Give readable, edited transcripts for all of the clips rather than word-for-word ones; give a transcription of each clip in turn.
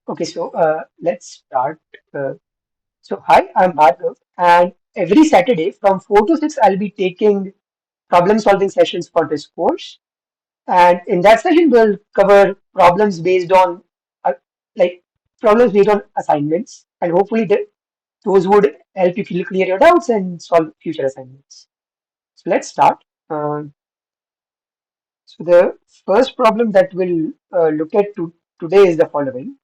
Okay, so let's start. Uh, hi, I'm Bhargav, and every Saturday from 4 to 6, I'll be taking problem solving sessions for this course. And in that session, we'll cover uh, like problems based on assignments, and hopefully those would help you clear your doubts and solve future assignments. So let's start. So the first problem that we'll look at today is the following: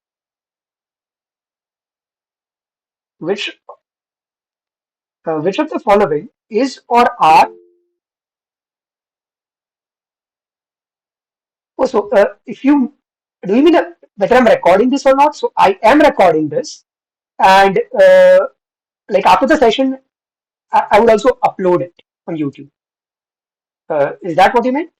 which which of the following is or are. Oh, so if you do you mean whether I'm recording this or not? So I am recording this, and like after the session, I would also upload it on YouTube. Is that what you meant?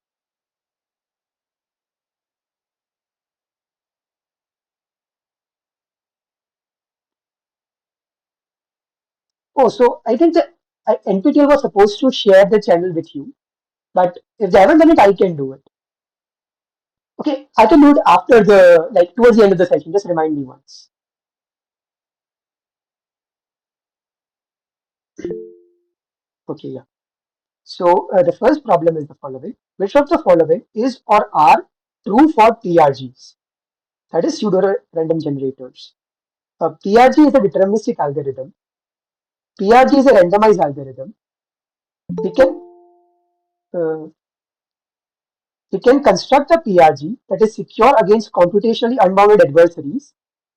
Oh, so I think the NPTEL was supposed to share the channel with you, but if they haven't done it, I can do it. Okay, I can do it after towards the end of the session. Just remind me once. Okay, yeah. So the first problem is the following: which of the following is or are true for TRGs? That is pseudo random generators. PRG is a deterministic algorithm. PRG is a randomized algorithm. We can uh, we can construct a PRG that is secure against computationally unbounded adversaries,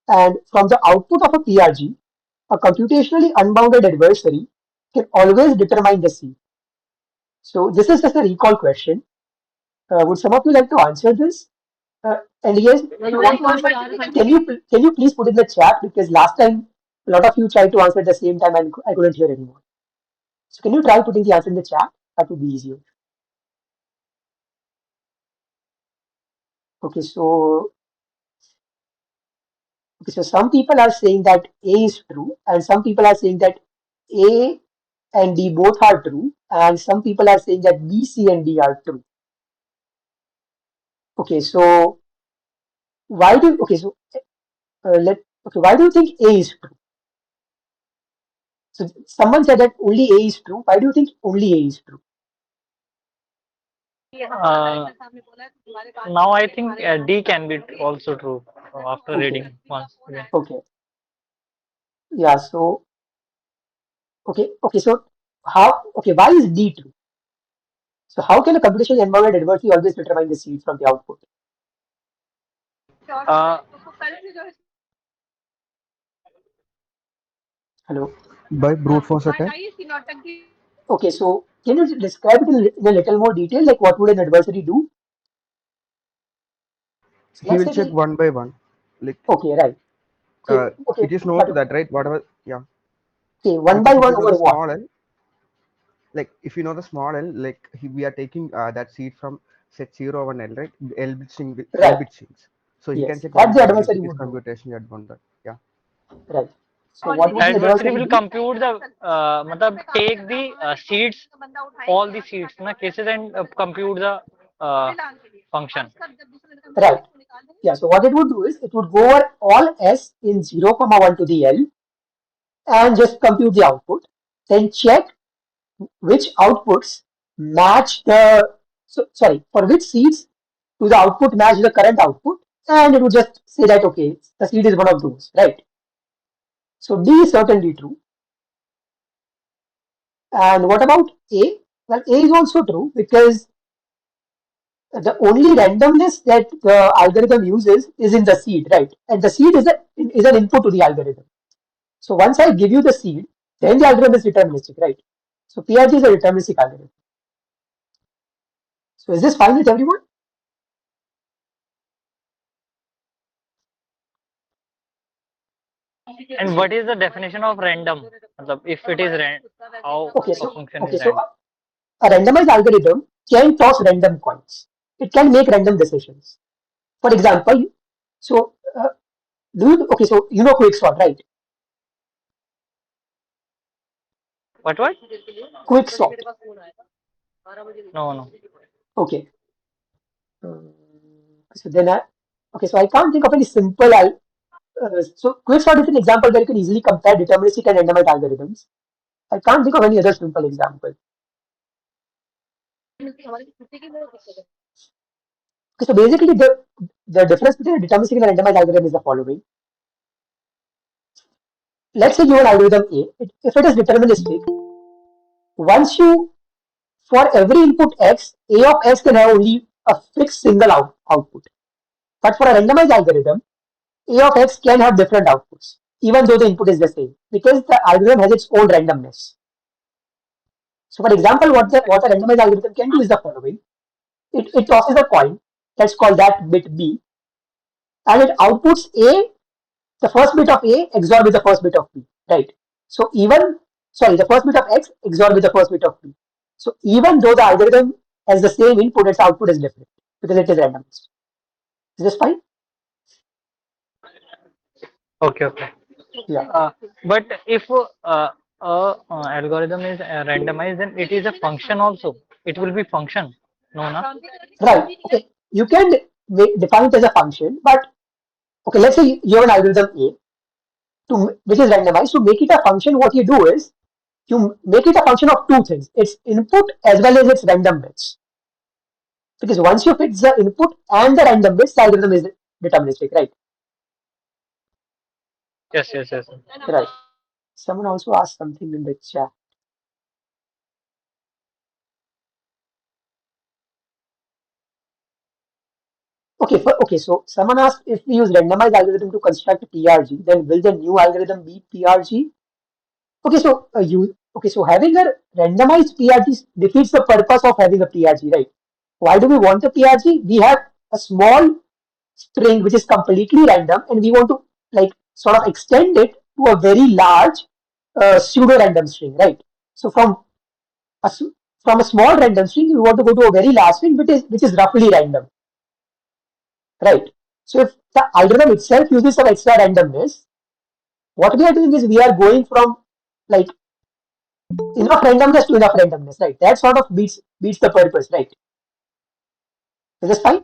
and from the output of a PRG, a computationally unbounded adversary can always determine the seed. So this is just a recall question. Would some of you like to answer this? And yes, if you want to answer, can you please put in the chat, because last time a lot of you tried to answer at the same time and I couldn't hear anyone. So can you try putting the answer in the chat? That would be easier. Okay, so some people are saying that A is true, and some people are saying that A and D both are true, and some people are saying that B, C, and D are true. Okay, so why do okay so let okay why do you think A is true? So someone said that only A is true. Why do you think only A is true? Uh, Now I think D can be also true after Okay, reading once again. okay, yeah. So so why is D true? So how can a computational environment adversely always determine the seed from the output? Uh, Hello. By brute force attack. Okay, so can you describe it in a little more detail? Like what would an adversary do? So He let's will say check one by one. Like okay, right. Okay, okay, it is known to but that, right? Whatever, yeah. okay, one by Because if one you know over the what? small L, like if you know the small L, like we are taking that seed from set 0 1 L, right? L Right. bit strings. So he can Yes, check that one the by one if adversary it is would do. computationally advanced. Yeah. Right. So what would the adversary adversary will do? compute the take the seeds, all the seeds na cases, and compute the uh, function. Right. Yeah. So what it would do is it would go over all S in 0, 1 to the L and just compute the output. Then check which outputs match sorry, for which seeds to the output match the current output, and it would just say that okay, the seed is one of those, right? So D is certainly true. And what about A? Well, A is also true because the only randomness that the algorithm uses is in the seed, right? And the seed is an input to the algorithm. So once I give you the seed, then the algorithm is deterministic, right? So PRG is a deterministic algorithm. So is this fine with everyone? And what is the definition of random? If it is how Okay, a so function okay, is so random? a randomized algorithm can toss random coins. It can make random decisions. For example, so okay, so you know Quicksort, right? What? Quicksort. No, no. Okay. So then okay, so I can't think of any simple So quicksort is an example where you can easily compare deterministic and randomized algorithms. I can't think of any other simple example. Okay, so basically the difference between a deterministic and a randomized algorithm is the following. Let's say you have an algorithm A. If it is deterministic, once you, for every input x, A of x can have only a fixed single output. But for a randomized algorithm, A of x can have different outputs, even though the input is the same, because the algorithm has its own randomness. So for example, what a randomized algorithm can do is the following. It tosses a coin, let's call that bit B, and it outputs A, the first bit of A XOR with the first bit of B, right? So the first bit of X XOR with the first bit of B. So even though the algorithm has the same input, its output is different because it is randomized. Is this fine? Okay, okay. Yeah. But if algorithm is randomized, then it is a function also. It will be function. No, na? Right. Okay. You can define it as a function, but okay, let's say you have an algorithm A which is randomized. To make it a function, what you do is you make it a function of two things: its input as well as its random bits. Because once you fix the input and the random bits, the algorithm is deterministic, right? Yes, yes, yes. Right. Someone also asked something in the chat. Okay, so someone asked if we use randomized algorithm to construct a PRG, then will the new algorithm be PRG? So having a randomized PRG defeats the purpose of having a PRG, right? Why do we want a PRG? We have a small string which is completely random, and we want to like sort of extend it to a very large pseudo random string, right? So a, from a small random string, we want to go to a very large string which is roughly random, right? So if the algorithm itself uses some extra randomness, what we are doing is we are going from like enough randomness to enough randomness, right? That sort of beats the purpose, right? Is this fine?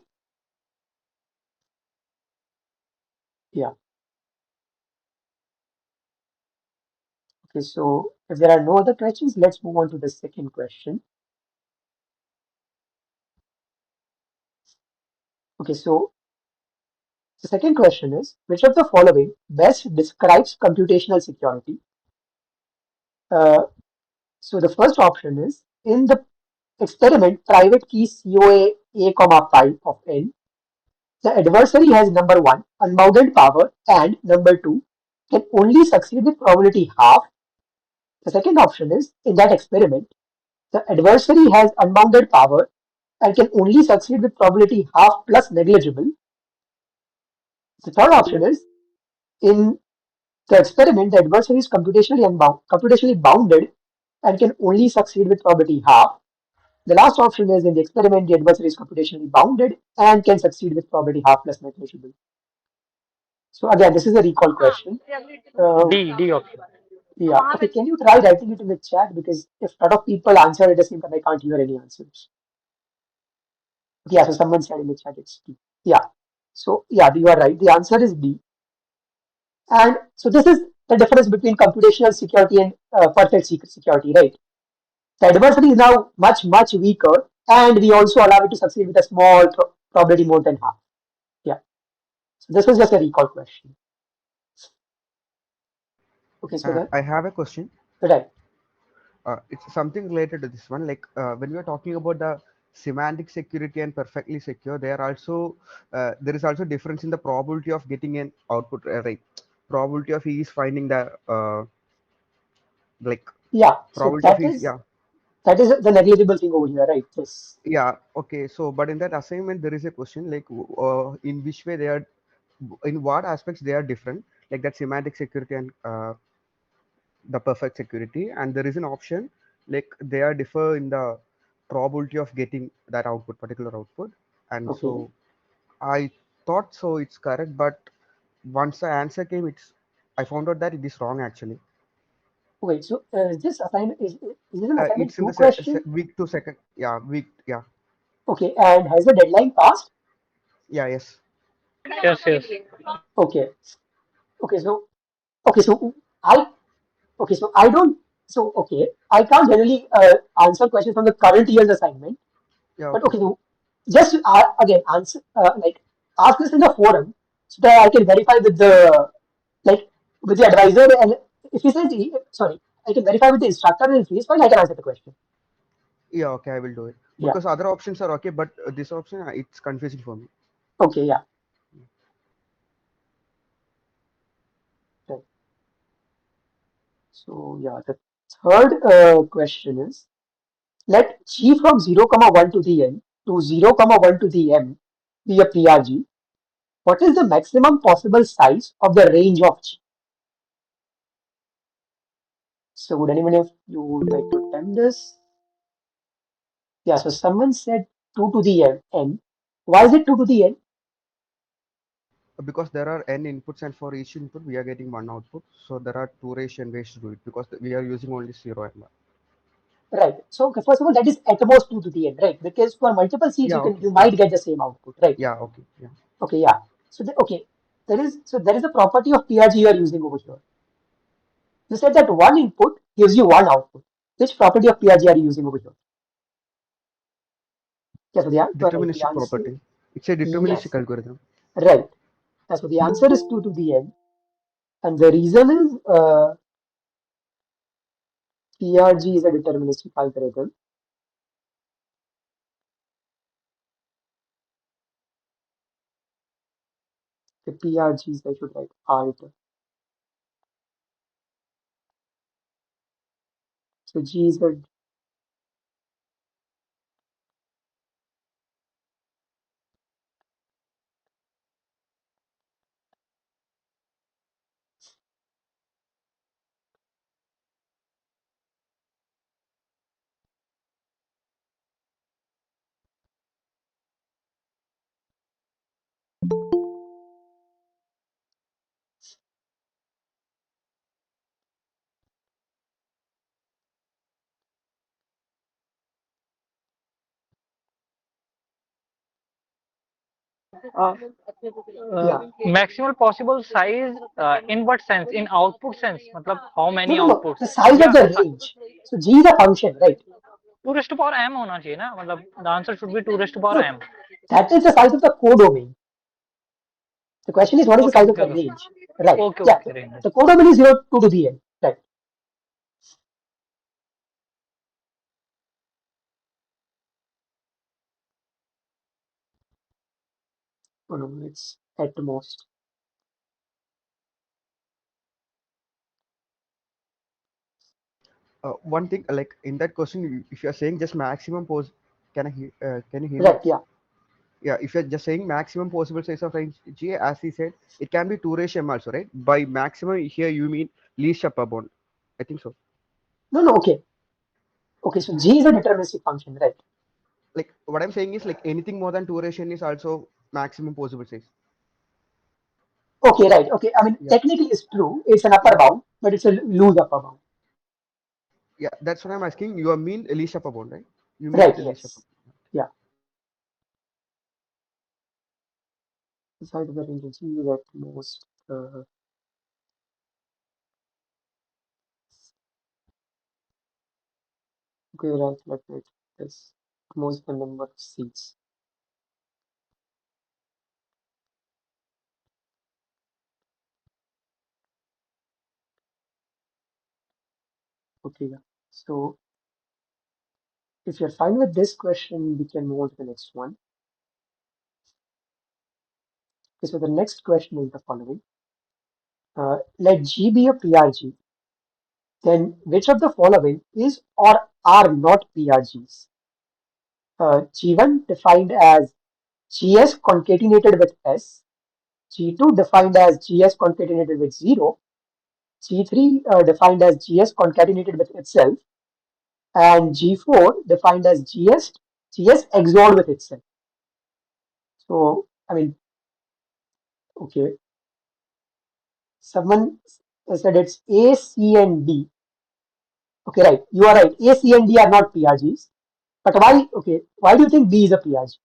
Yeah. Okay, so if there are no other questions, let's move on to the second question. Okay, so the second question is, which of the following best describes computational security? Uh, so the first option is, in the experiment private key COA A comma pi of n, the adversary has number one, unbounded power, and number two, can only succeed with probability half. The second option is, in that experiment, the adversary has unbounded power and can only succeed with probability half plus negligible. The third option is, in the experiment, the adversary is computationally bounded and can only succeed with probability half. The last option is, in the experiment, the adversary is computationally bounded and can succeed with probability half plus negligible. So again, this is a recall question. D option. Yeah. Okay. Can you try writing it in the chat? Because if a lot of people answer at the same time, I can't hear any answers. Yeah. So someone said in the chat it's D. Yeah. So yeah, you are right. The answer is D. And so this is the difference between computational security and perfect security, right? The adversary is now much weaker, and we also allow it to succeed with a small probability more than half. Yeah. So this was just a recall question. Okay. So then, I have a question. right. It's something related to this one. Like when we are talking about the semantic security and perfectly secure, there is also difference in the probability of getting an output right. Probability of E is finding the like Yeah. So probability of E is yeah. that is the negligible thing over here, right? Yes. Yeah, okay. So, but in that assignment, there is a question like in which way they are, in what aspects they are different, like that semantic security and the perfect security. And there is an option like they are differ in the probability of getting that output, particular output. And Okay. so I thought so it's correct, but once the answer came, I found out that it is wrong actually. Wait, so this assignment is it an assignment It's in two the question? week to second, yeah, week, yeah, Okay, and has the deadline passed? yeah, yes. Yes, yes. Okay, Okay, so okay, so I okay, so I don't so okay, I can't generally answer questions from the current year's assignment. Yeah, But okay. okay, so just again answer like ask this in the forum so that I can verify with the like with the advisor, and if he says sorry, I can verify with the instructor, and if he is fine, I can answer the question. Yeah, okay, I will do it. Yeah. Because other options are okay, but this option, it's confusing for me. Okay. Yeah. Right. So yeah, the third question is let g from 0 comma 1 to the n to 0 comma 1 to the m be a PRG. What is the maximum possible size of the range of g? So would anyone of you would like to attempt this? Yeah, so someone said 2 to the n. Why is it 2 to the n? Because there are n inputs, and for each input, we are getting one output. So there are two ratio ways to do it because we are using only 0 and 1. Right. So okay, first of all, that is at most 2 to the n, right? Because for multiple seeds, Yeah, okay. you Yeah. might get the same output, right? Yeah, okay. Yeah. Okay, yeah. So okay, there is a property of PRG you are using over here. You said that one input gives you one output. Which property of PRG are you using over here? Yeah, so you are right. The Deterministic answer, property. It's a deterministic yes, algorithm. right. Yeah, so the answer is 2 to the n, and the reason is PRG is a deterministic algorithm. The PRGs I should write alt. So G is a Uh, yeah. Maximal possible size in what sense? In output sense? मतलब how No, many no, no. outputs? The size of Yeah, the range. So G is a function, right? 2 raised to power m होना चाहिए ना मतलब the answer should be 2 raised to power No, m. that is the size of the codomain. The question is what is the Okay, size of okay, the okay. range? Right. Okay, Yeah. okay, range. The codomain is 0 2 to the n. Right. Oh, no, it's at most. One thing, like in that question, if you are saying just maximum can you hear me? Right. Yeah. Yeah, if you're just saying maximum possible size of range G, as he said, it can be 2 ratio m also, right? By maximum here you mean least upper bound. I think so. No, no. Okay. Okay. So G is a deterministic function, right? Like what I'm saying is like anything more than 2 ratio n is also maximum possible size. Okay. Right. Okay. I mean, Yeah, technically it's true. It's an upper yeah, bound, but it's a loose upper bound. yeah. That's what I'm asking. You mean least upper bound, right? You mean Right. it's a least upper. Yes. Yeah. The size of the range of G is at most. Okay. Right. Let me this most the number of seats. Okay. Yeah. So if you're fine with this question, we can move on to the next one. Okay, so the next question is the following. Let G be a PRG, then which of the following is or are not PRGs? G1 defined as GS concatenated with S, G2 defined as GS concatenated with 0, G3 defined as GS concatenated with itself, and G4 defined as GS XORed with itself. So, I mean, okay, someone said it's A, C, and D. Okay, right. You are right. A, C, and D are not PRGs. But why? Okay, why do you think B is a PRG?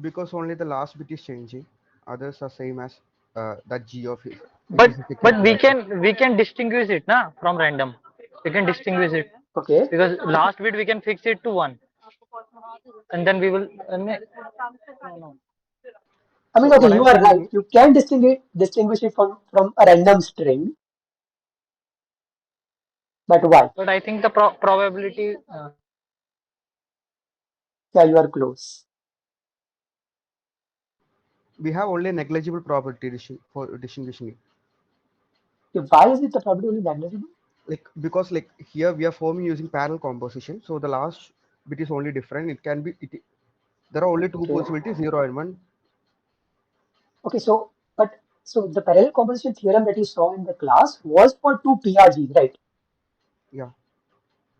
Because only the last bit is changing. Others are same as that G of S But is a but security also. we can distinguish it na from random. We can distinguish it Okay. because last bit we can fix it to one, and then we will. No. I mean, So okay, what you I'm are saying right. is, You can distinguish it from a random string, but why? But I think the probability. Yeah, you are close. we have only a negligible probability for distinguishing it. Okay, why is it the probability only negligible? Like because like here we are forming using parallel composition, so the last bit is only different. It can be there are only two Okay. possibilities, 0 and 1. Okay, so the parallel composition theorem that you saw in the class was for two PRGs, right? Yeah.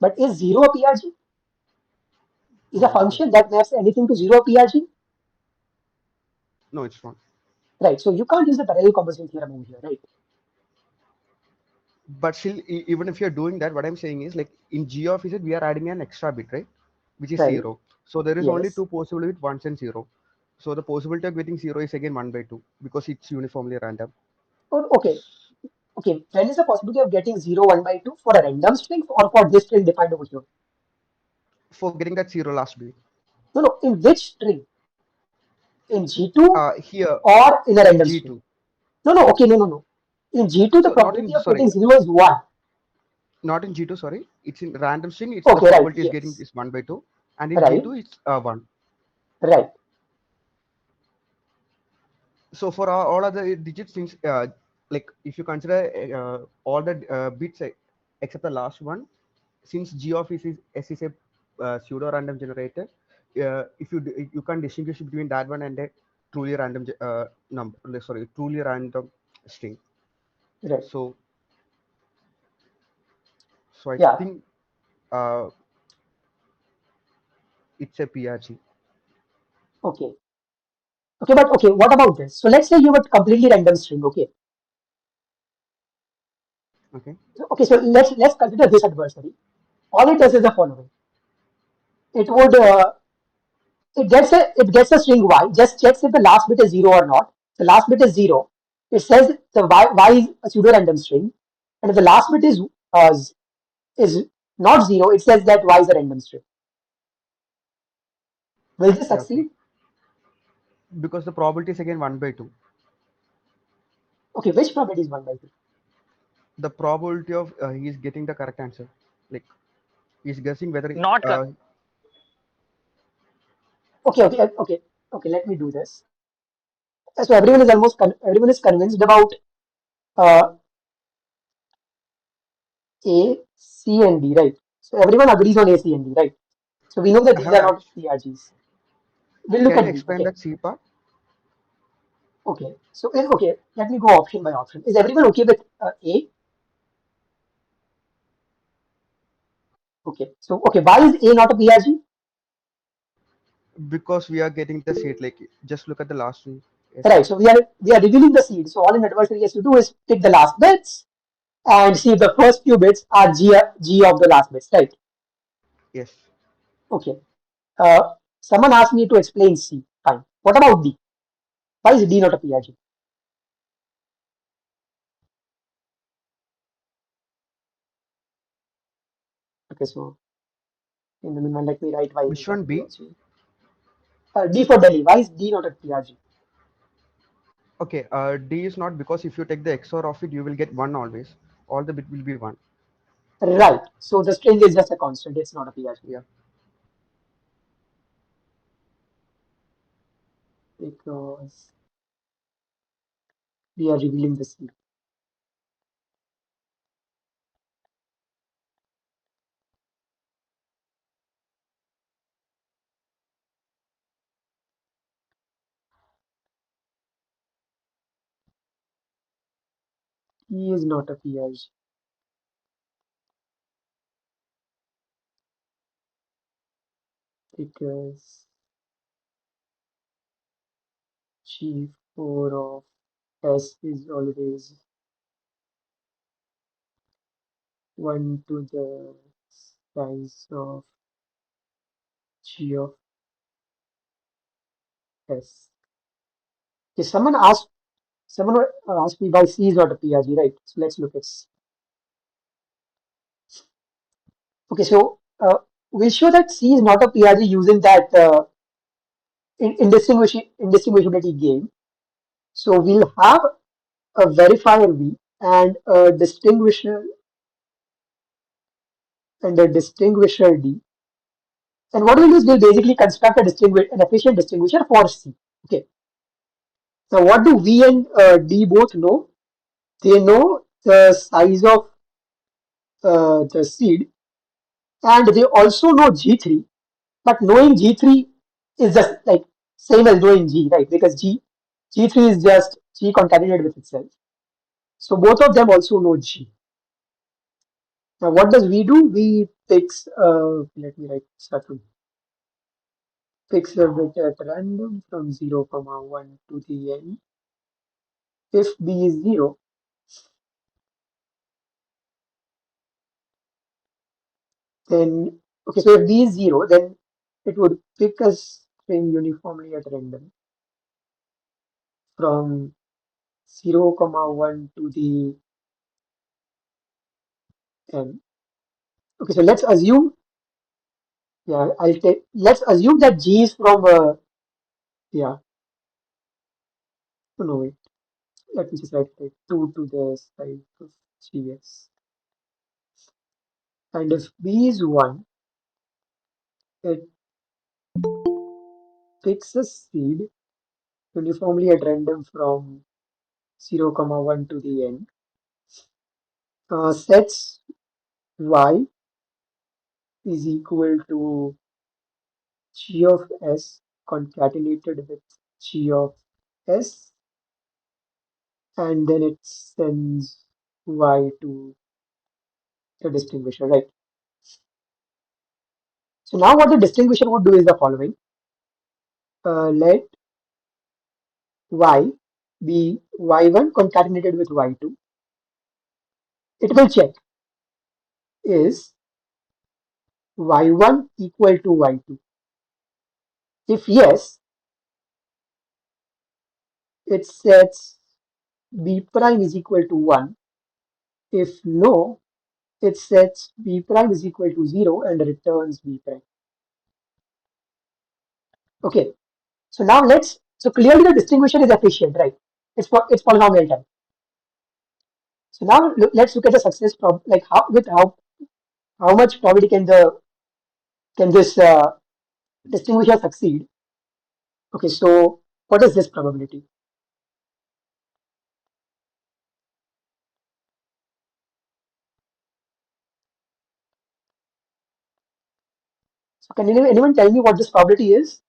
But is zero a PRG? Is a No, function that maps anything to zero PRG? no, it's not. Right. So you can't use the parallel composition theorem over here, right? But still, even if you're doing that, what I'm saying is like in G of Z, we are adding an extra bit, right? Which is Right. 0. So there is only Yes. two possibilities with ones and 0. So the possibility of getting 0 is again 1/2 because it's uniformly random. Or okay. Okay. When is the possibility of getting 0, 1/2 for a random string or for this string defined over here? For getting that 0 last bit. No, no. In which string? In G2 Here, or in a random string? G2. No, no. Okay. No, no, no. In G2, the So not probability in, of sorry, getting 0 is 1. not in G2, sorry. It's in random string. It's the Okay. Right. probability is getting Yes. is 1/2. And in Right. G2, it's 1. Right. So for all other digits, since like if you consider all the bits except the last one, since G of S is a pseudo random generator, if you can distinguish between that one and a truly random number, sorry, truly random string. Right. So so I Yeah. think uh, it's a PRG. Okay. Okay. But okay. What about this? So let's say you have a completely random string. Okay. Okay. Okay. So let's consider this adversary. All it does is the following. It would it gets a string y, just checks if the last bit is zero or not. The last bit is zero. It says the y is a pseudo random string, and if the last bit is not zero, it says that y is a random string. Will this Yeah. Okay. succeed? Because the probability is again 1/2. Okay, which probability is 1/2? The probability of he is getting the correct answer, like he's guessing whether Not Okay. Let me do this. So everyone is convinced about uh, A, C, and D, right? So everyone agrees on A, C, and D, right? So we know that I these have are not actually. PRGs. We'll look Can you at D. explain Okay. that C part? Okay. Okay. Let me go option by option. Is everyone okay with A? Okay. So okay, why is A not a PRG? Because we are getting the seat. Like just look at the last one. Yes. Right. So we are revealing the seed. So all an adversary has to do is pick the last bits and see if the first few bits are G of the last bits. Right. Yes. Okay. Someone asked me to explain C. Fine. What about D? Why is D not a PRG? Okay. So in the meanwhile, let me write why is Which not one a B? PRG. D for Delhi. Why is D not a PRG? Okay. D is not because if you take the XOR of it, you will get one always. All the bit will be one. Right. So the string is just a constant. It's not a PRG Yeah. because we are revealing the seed. E is not a PRG because G4 of S is always 1 to the size of G of S. If someone asked Someone asked me why C is not a PRG, right? So let's look at C. Okay, so we'll show that C is not a PRG using that indistinguishability game. So we'll have a verifier V and a distinguisher D. And what we'll do is we'll basically construct an efficient distinguisher for C. Okay. Now what do V and D both know? They know the size of the seed, and they also know G3. But knowing G3 is just like same as knowing G, right? Because G3 is just G concatenated with itself. So both of them also know G. Now what does we do? We picks let me write certain picks a bit at random from 0, comma 1 to the n. If B is 0, then okay, so if B is 0, then it would pick a string uniformly at random from 0, comma 1 to the n. Okay, so let's assume that G is from yeah, no wait, let me just write like 2 to the side of GS. And if B is 1, it picks a seed uniformly at random from 0, comma 1 to the n, sets y is equal to g of s concatenated with g of s, and then it sends y to the distinguisher, right? So now what the distinguisher would do is the following. Let y be y1 concatenated with y2. It will check is y1 equal to y2. If yes, it sets b prime is equal to 1. If no, it sets b prime is equal to 0 and returns b prime. Okay, so now so clearly the distinguisher is efficient, right? It's polynomial time. So now let's look at the success problem, like how much probability can this distinguisher succeed? Okay, so what is this probability? So can anyone tell me what this probability is?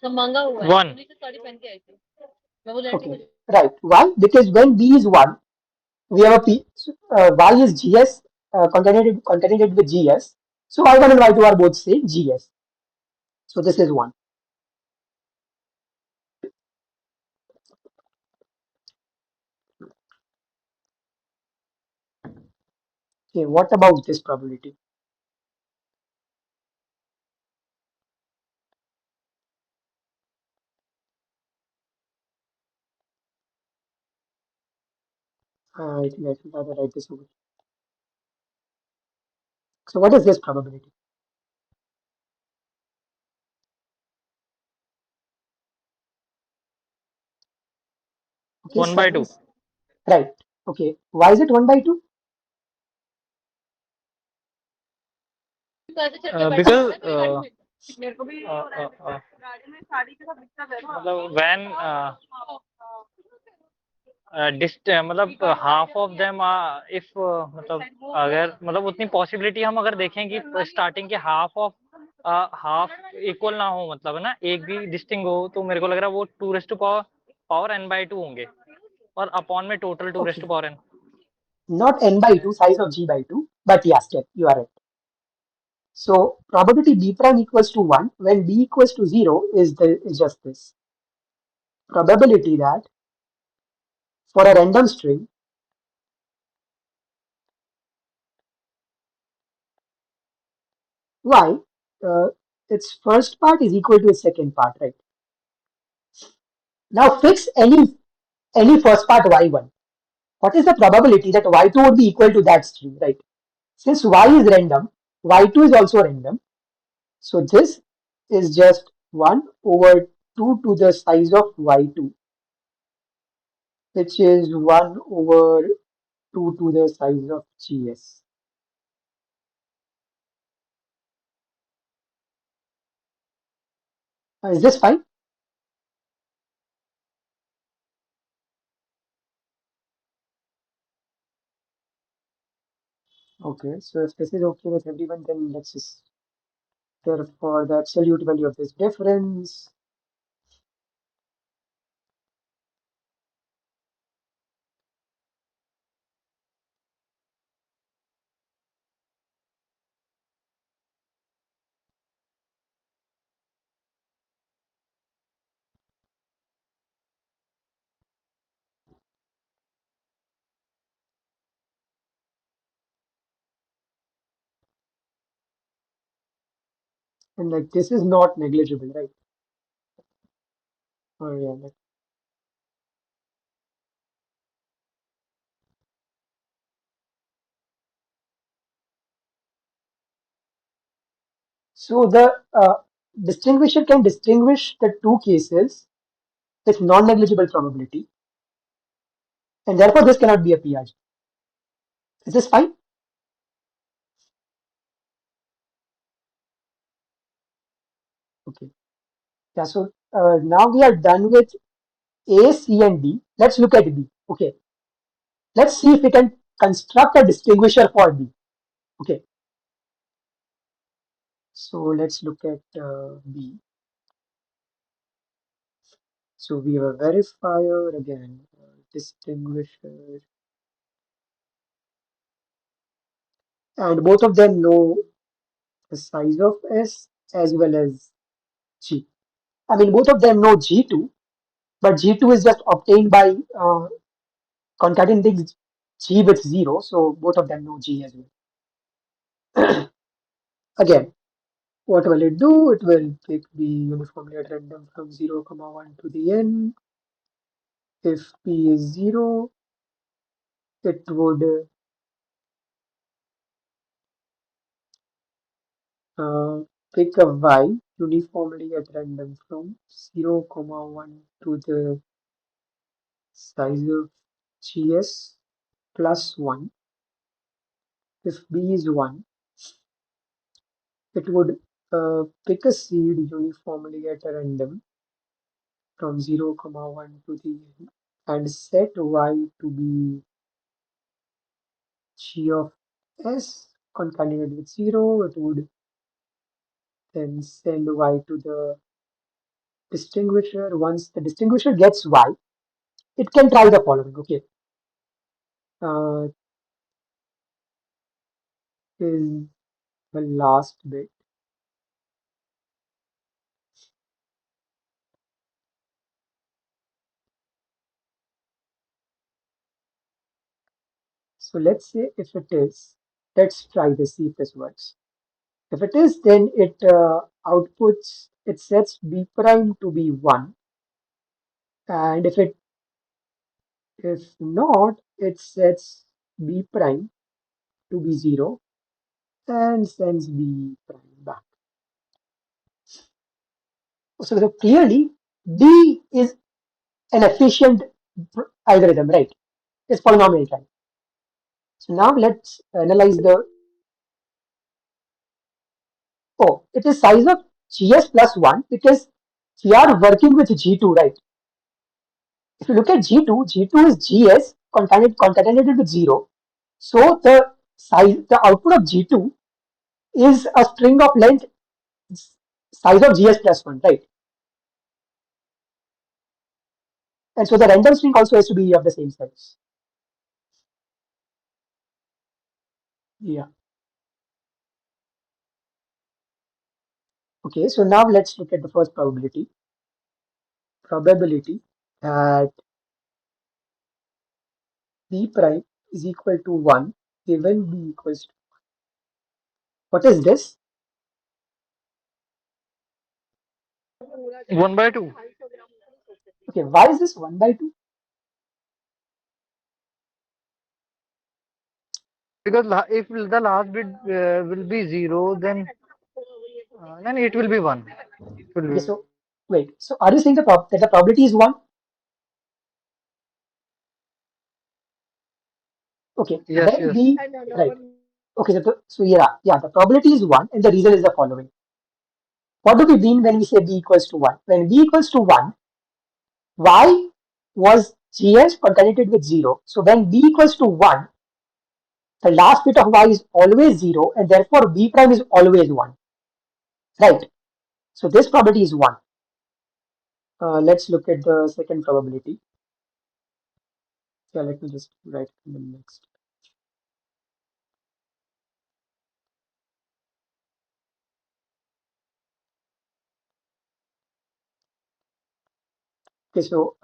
One. Okay, right. Why? Because when B is 1, we have a P, Y is GS concatenated with GS. So Y1 and Y2 are both say GS. So this is 1. Okay, what about this probability? I think I should rather write this over. So what is this probability? Okay, 1/2. right. Okay, why is it 1/2? Because मतलब when मतलब half of them if मतलब अगर मतलब उतनी possibility हम अगर देखें कि स्टार्टिंग के हाफ इक्वल ना हो, मतलब है ना, एक भी डिस्टिंग हो, तो मेरे को लग रहा है वो 2 n/2 होंगे और अपॉन में total 2 Okay, n। not n/2, size of g/2, but yes, you are right. So probability b prime equals to 1 when b equals to 0 is just this probability that for a random string y, uh, its first part is equal to its second part, right? Now fix any first part y1. What is the probability that y2 would be equal to that string, right? Since y is random, y2 is also random. So this is just 1 over 2 to the size of y2, which is 1 over 2 to the size of gs. Is this fine? Okay, so if this is okay with everyone, then let's just therefore the absolute value of this difference. And like this is not negligible, right? Oh yeah, so the distinguisher can distinguish the two cases with non-negligible probability, and therefore this cannot be a PRG. Is this fine? Okay. Yeah. So now we are done with A, C, and D. Let's look at B. Okay. Let's see if we can construct a distinguisher for B. Okay. So let's look at B. So we have a verifier again, distinguisher, and both of them know the size of S as well as G. I mean, both of them know G2, but G2 is just obtained by concatenating G with 0. So both of them know G as well. Again, what will it do? It will pick B uniformly at random from 0, comma 1 to the n. If P is 0, it would uh, pick a Y uniformly at random from 0, comma 1 to the size of GS plus 1. If B is 1, it would pick a seed uniformly at a random from 0, comma 1 to the n and set Y to be G of S concatenated with 0. It would then send Y to the distinguisher. Once the distinguisher gets Y, it can try the following. Okay, uh, is the last bit. So let's say if it is, let's try this, see if this works. If it is, then it outputs, it sets B prime to be 1. And if not, it sets B prime to be 0 and sends B prime back. So clearly, D is an efficient algorithm, right? It's polynomial time. So now let's analyze the, oh, it is size of GS plus 1 because we are working with G2, right? If you look at G2, G2 is GS concatenated with 0. So the output of G2 is a string of length size of GS plus 1, right? And so the random string also has to be of the same size. Yeah. Okay, so now let's look at the first probability. Probability that B prime is equal to 1 given B equals to, what is this? 1/2. Okay, why is this 1 by 2? Because if the last bit will be 0, then it will be 1. It will Okay, be so wait. So are you saying that the probability is 1? Okay, yes, when yes. B, right. Okay, so yeah, the probability is 1, and the reason is the following. What do we mean when we say B equals to 1? When B equals to 1, Y was GS concatenated with 0. So when B equals to 1, the last bit of Y is always 0, and therefore B prime is always 1. Right? So this probability is 1. Let's look at the second probability. Yeah, let me just write in the next. Okay, so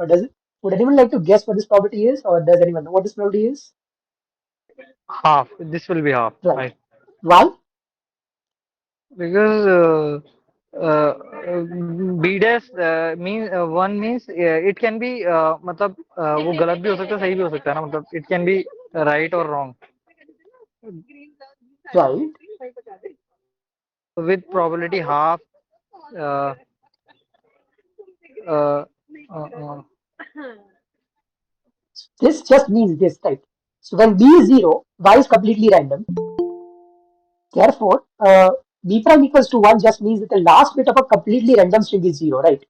would anyone like to guess what this probability is, or does anyone know what this probability is? half. This will be half. Right. Right. Why? Because uh, B dash one means it can be मतलब वो गलत भी हो सकता है सही भी हो सकता है ना मतलब it can be right or wrong Right. with probability half uh, uh, uh, uh, This just means this, right? So when B is 0, Y is completely random. Therefore, B prime equals to 1 just means that the last bit of a completely random string is 0, right?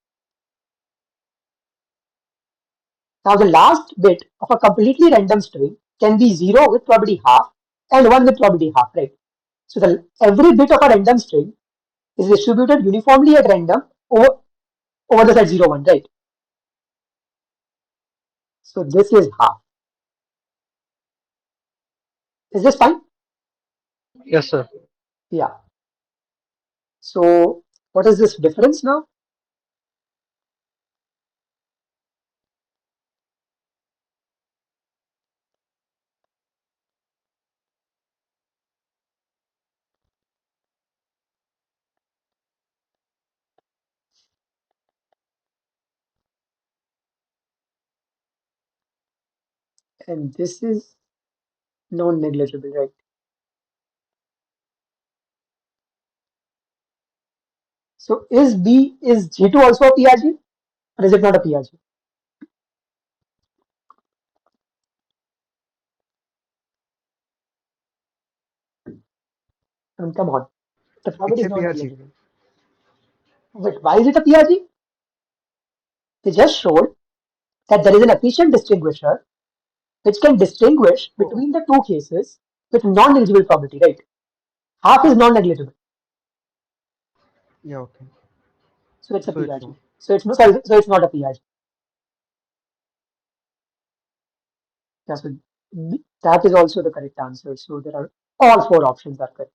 Now, the last bit of a completely random string can be 0 with probability half and 1 with probability half, right? So, every bit of a random string is distributed uniformly at random over the set 0, 1, right? So, this is half. Is this fine? yes sir. Yeah. So, what is this difference now? And this is non-negligible, right? So, is G2 also a PRG, or is it not a PRG? Come on, the probability It's is a PRG. non-negligible. But why is it a PRG? They just showed that there is an efficient distinguisher which can distinguish Oh, between the two cases with non-negligible probability, right? Half is non-negligible, yeah, okay. so it's a So it's PRG. not. So it's no, sorry, so it's not a PRG. Yeah, so that is also the correct answer. So there are all four options are correct.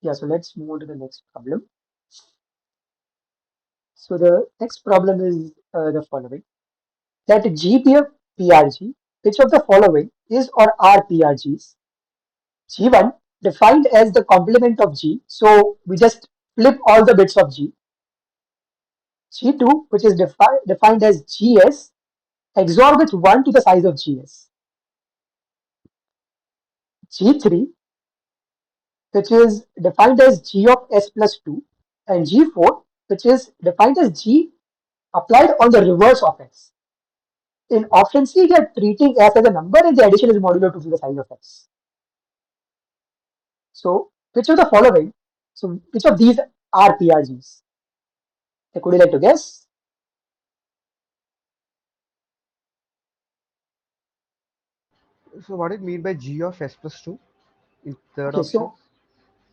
Yeah, so let's move on to the next problem. So the next problem is the following: that GPF PRG, which of the following is or are PRGs? G1 defined as the complement of G, so we just flip all the bits of G. G2, which is defined as GS, XOR with 1 to the size of GS. G3, which is defined as G of S plus 2. And G4, which is defined as G applied on the reverse of S. In option C, we are treating S as a number and the addition is modulo 2 to the size of S. So, which of the following, so which of these are PRGs? Could you like to guess? So what do you mean by G of S plus 2 in third Okay, option? so,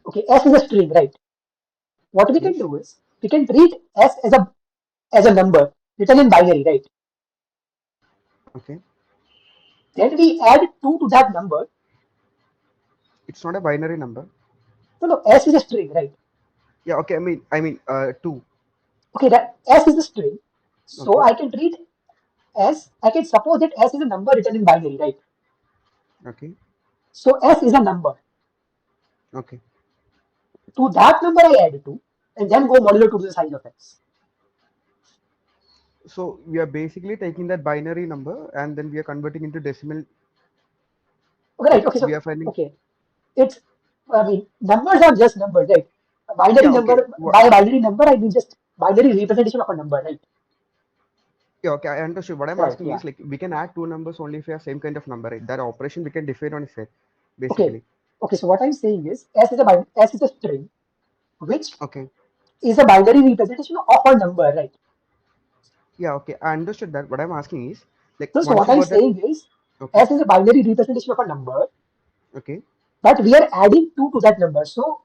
okay, S is a string, right? What we can Yes. do is, we can treat S as a number written in binary, right? Okay. Then we add 2 to that number. It's not a binary number. No, no, S is a string, right? Yeah, okay. Two. Okay, that S is a string. So Okay. I can treat I can suppose that S is a number written in binary, right? Okay. So S is a number. Okay. to that number I add 2 and then go modulo 2 to the size of x. So we are basically taking that binary number and then we are converting into decimal. Okay, right. Like Okay, we so are finding. okay, it's I mean numbers are just numbers, right? A binary Yeah. Okay. number by a binary number I mean just binary representation of a number, right? Yeah. Okay. I understood. What I'm Right. asking Yeah. is like we can add two numbers only if we have same kind of number, right? That operation we can define on a set, Okay. basically. Okay. So what I'm saying is S is a string which Okay. is a binary representation of a number, right? Yeah. Okay. I understood that. What I'm asking is like So once what you I'm got that. saying is Okay. S is a binary representation of a number, Okay. but we are adding 2 to that number. So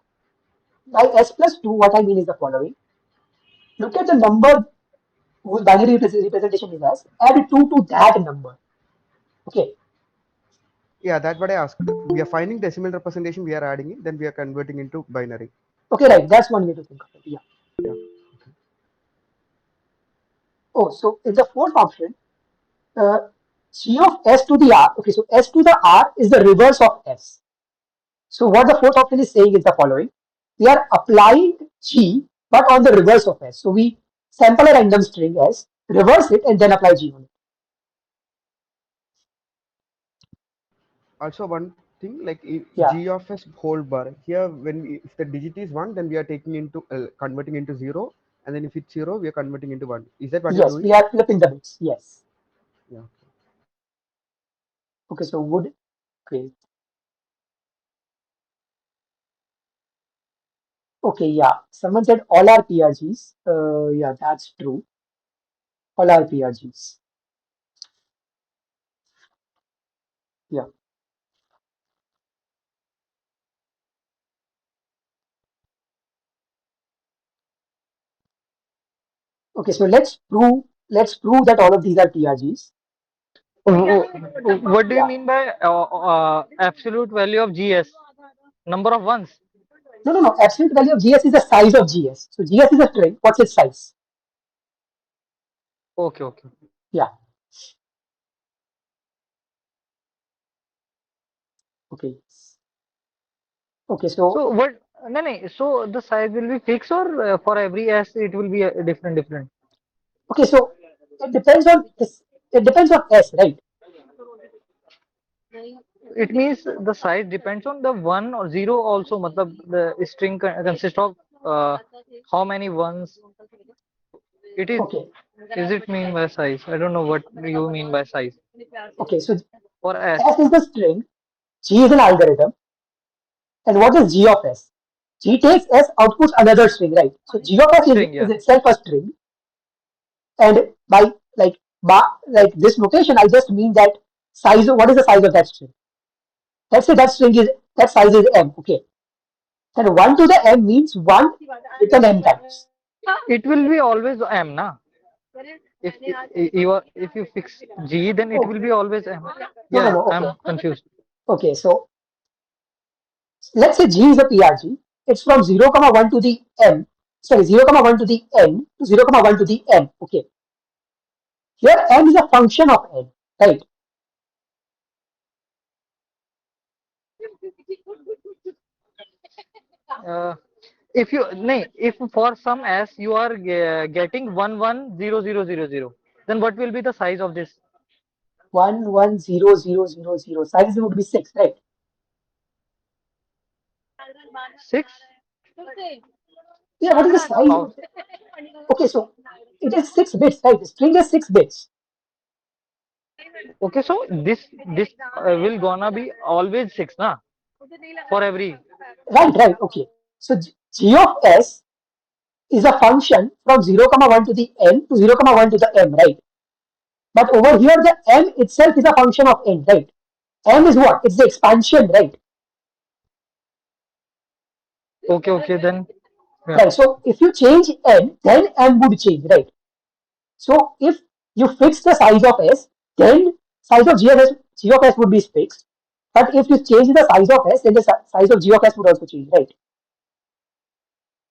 by S plus 2, what I mean is the following. Look at the number whose binary representation is S, add 2 to that number. Okay. Yeah. That's what I asked. We are finding decimal representation. We are adding it. Then we are converting into binary. Okay, right. That's one way to think of it. Yeah. Yeah. Oh, so in the fourth option, uh, G of S to the R. Okay, so S to the R is the reverse of S. So what the fourth option is saying is the following. We are applying G, but on the reverse of S. So we sample a random string S, reverse it, and then apply G on it. Also one thing like Yeah. g of s whole bar here when if the digit is 1 then we are taking into converting into 0, and then if it's 0 we are converting into 1. Is that what you're Yes, doing? we are flipping the bits. Yes. Yeah. Okay, so would okay. Okay, yeah. Someone said all are PRGs. Yeah, that's true. All are PRGs. Yeah. Okay, so let's prove that all of these are PRGs. What do you Yeah. mean by absolute value of GS? Number of ones. No, no, no. Absolute value of GS is the size of GS. So GS is a string. What's its size? Okay, okay. Yeah. Okay. Okay. So So what? No, no. So the size will be fixed, or for every S it will be different, different. okay. So it depends on this. It depends on S, right? It means the size depends on the one or zero also. Matlab the string consists of how many ones. It is. Okay. Is it mean by size? I don't know what you mean by size. Okay. So For S S is the string. G is an algorithm. And what is G of S? G takes S, outputs another string, right? So G of S string, is yeah. itself a string. And by this notation, I just mean that size. What is the size of that string? Let's say that size is M. Okay. And 1 to the M means 1 written M times. It will be always M, na? If you fix G, then it Oh, will be always M. no, no, Yeah, no. Okay. I'm confused. Okay. So let's say G is a PRG. It's from 0, comma 1 to the M. Sorry, 0, comma 1 to the N to 0, comma 1 to the M. Okay. Here M is a function of N, right? Uh, if for some S you are getting 110000, then what will be the size of this? 1 1 0 0 0 0. Size would be 6, right? 6? Yeah, what is the size How? of okay, so it is 6 bits, right? The string is 6 bits. Okay, so this will gonna be always 6, na? For every. Right, right, okay. So G of S is a function from 0, comma 1 to the N to 0, comma 1 to the M, right? But over here, the M itself is a function of N, right? M is what? It's the expansion, right? Okay, okay, then. Yeah. Right. So if you change N, then M would change, right? So if you fix the size of S, then size of G of S would be fixed. But if you change the size of S, then the size of G of S would also change, right?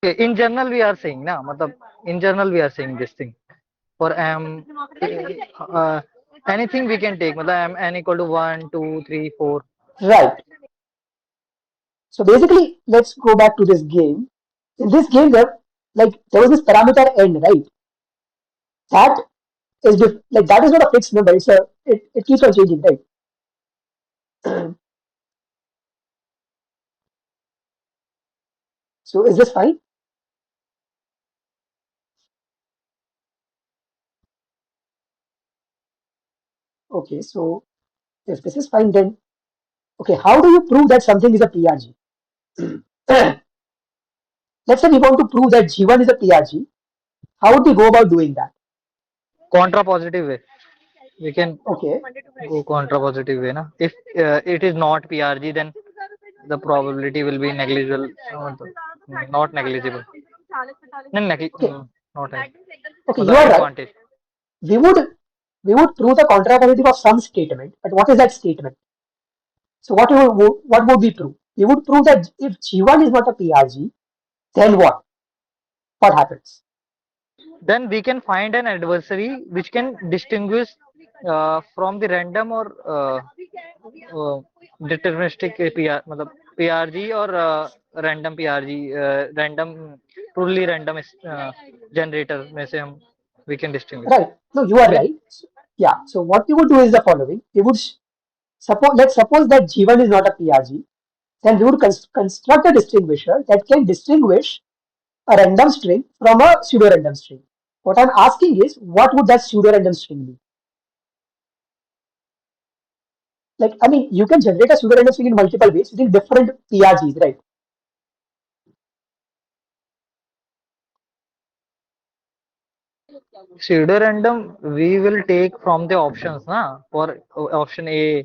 Okay, in general, we are saying, na? Matlab, in general, we are saying this thing. For M, uh, anything we can take. Matlab, M n equal to 1, 2, 3, 4. Right. So basically, let's go back to this game. In this game, there was this parameter n, right? That that is not a fixed number. It keeps on changing, right? So is this fine? Okay, so if this is fine, then okay, how do you prove that something is a PRG? Let's say we want to prove that G1 is a PRG. How would we go about doing that? Contra positive way. We can Okay, go contra positive way, na? If it is not PRG, then the probability will be negligible. Not negligible. No, okay, not okay, you मतलब are right. advantage. We would we would prove the contrapositive of some statement, but what is that statement? So what would we prove? We would prove that if G1 is not a PRG, then what? What happens? Then we can find an adversary which can distinguish from the random or uh, deterministic PR, मतलब PRG or random PRG, random truly random generator में से हम we can distinguish Right. No, you are with right. Yeah. So what we would do is the following. We would let's suppose that G1 is not a PRG. Then we would construct a distinguisher that can distinguish a random string from a pseudo random string. What I'm asking is, what would that pseudo random string be? Like, I mean, you can generate a pseudo random string in multiple ways using different PRGs, right? pseudo random. We will take from the options, na? For option A,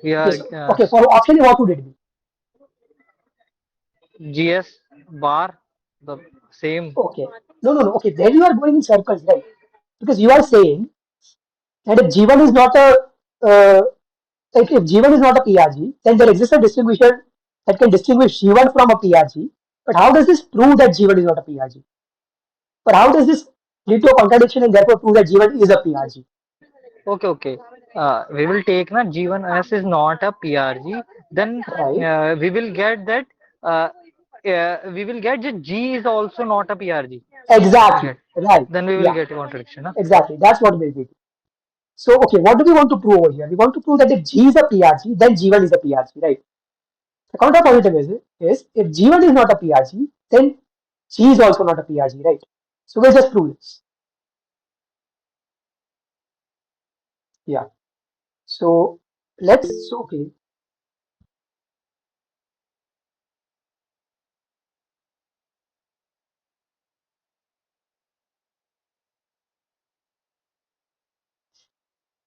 we Okay, are so okay, for option A, what would it be? GS bar, the same. Okay. No, no, no. Okay, then you are going in circles, right? Because you are saying that if G1 is not a uh, if G1 is not a PRG, then there exists a distinguisher that can distinguish G1 from a PRG. But how does this prove that G1 is not a PRG? But how does this lead to a contradiction and therefore prove that G1 is a PRG? Okay, okay. We will take na G1S is not a PRG. Then Right? we will get that we will get that G is also not a PRG. Exactly. Get. Right. Then we will Yeah. get a contradiction. Na? Exactly. That's what we'll do. So, okay, what do we want to prove over here? We want to prove that if G is a PRG, then G1 is a PRG, right? The counterpositive is if G1 is not a PRG, then G is also not a PRG, right? So we'll just prove this. Yeah. So okay.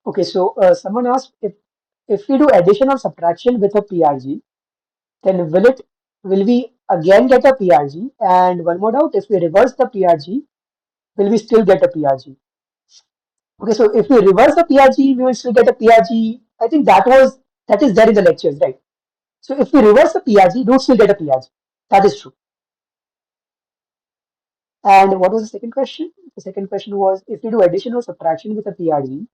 Okay, so someone asked if we do addition or subtraction with a PRG, then will we again get a PRG? And one more doubt, if we reverse the PRG, will we still get a PRG? Okay, so if we reverse the PRG, we will still get a PRG. I think that is there in the lectures, right? So if we reverse the PRG, we will still get a PRG. That is true. And what was the second question? The second question was if we do addition or subtraction with a PRG,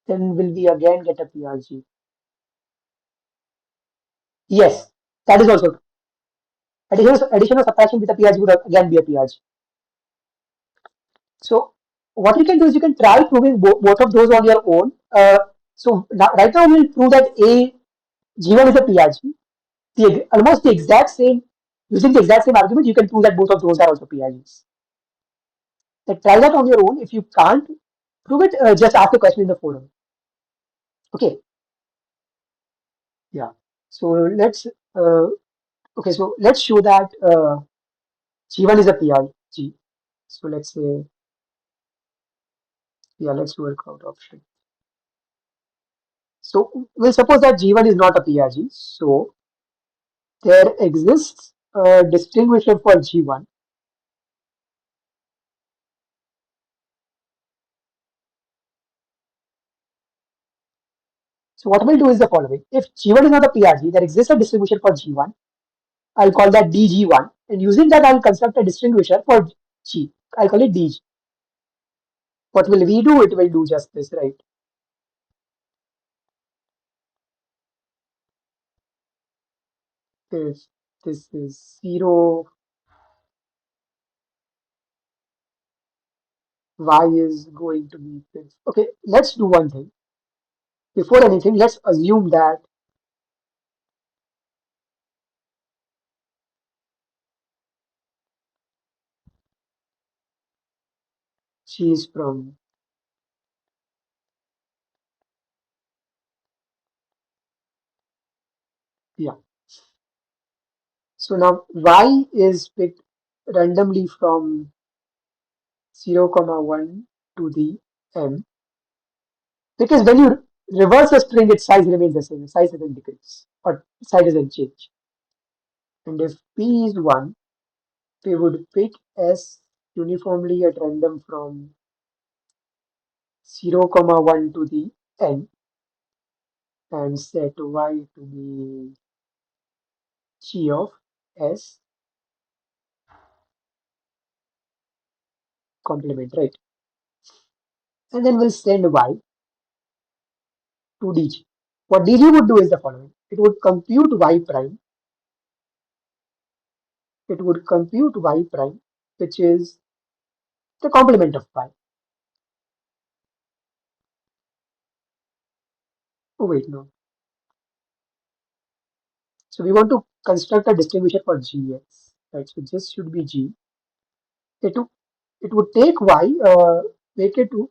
then will we again get a PRG? Yes, that is also true. Addition or subtraction with a PRG would again be a PRG. So what you can do is you can try proving both of those on your own. Right now we'll prove that A G1 is a PRG. Almost the exact same, using the exact same argument, you can prove that both of those are also PRGs. Like try that on your own. If you can't prove it, just ask the question in the forum. Okay. Yeah. So let's show that G1 is a PRG. So let's say, yeah, let's do a crowd option. So we'll suppose that G1 is not a PRG. So there exists a distinguisher for G1. So what we'll do is the following. If G1 is not a PRG, there exists a distinguisher for G1. I'll call that DG1. And using that, I'll construct a distinguisher for G. I'll call it DG. What will we do? It will do just this, right? If This is 0, y is going to be this. Okay, let's do one thing. Before anything, let's assume that she is from, yeah. So now y is picked randomly from 0, comma 1 to the m, because when you reverse a string, its size remains the same. Its size doesn't decrease or size doesn't change. And if p is 1, we would pick s uniformly at random from 0, comma 1 to the n and set y to be g of s complement, right? And then we'll send y to dg. What dg would do is the following. It would compute y prime. It would compute y prime, which is the complement of y. Oh wait, no. So we want to construct a distinguisher for gs, right? So this should be g. It would, it would take y, make it to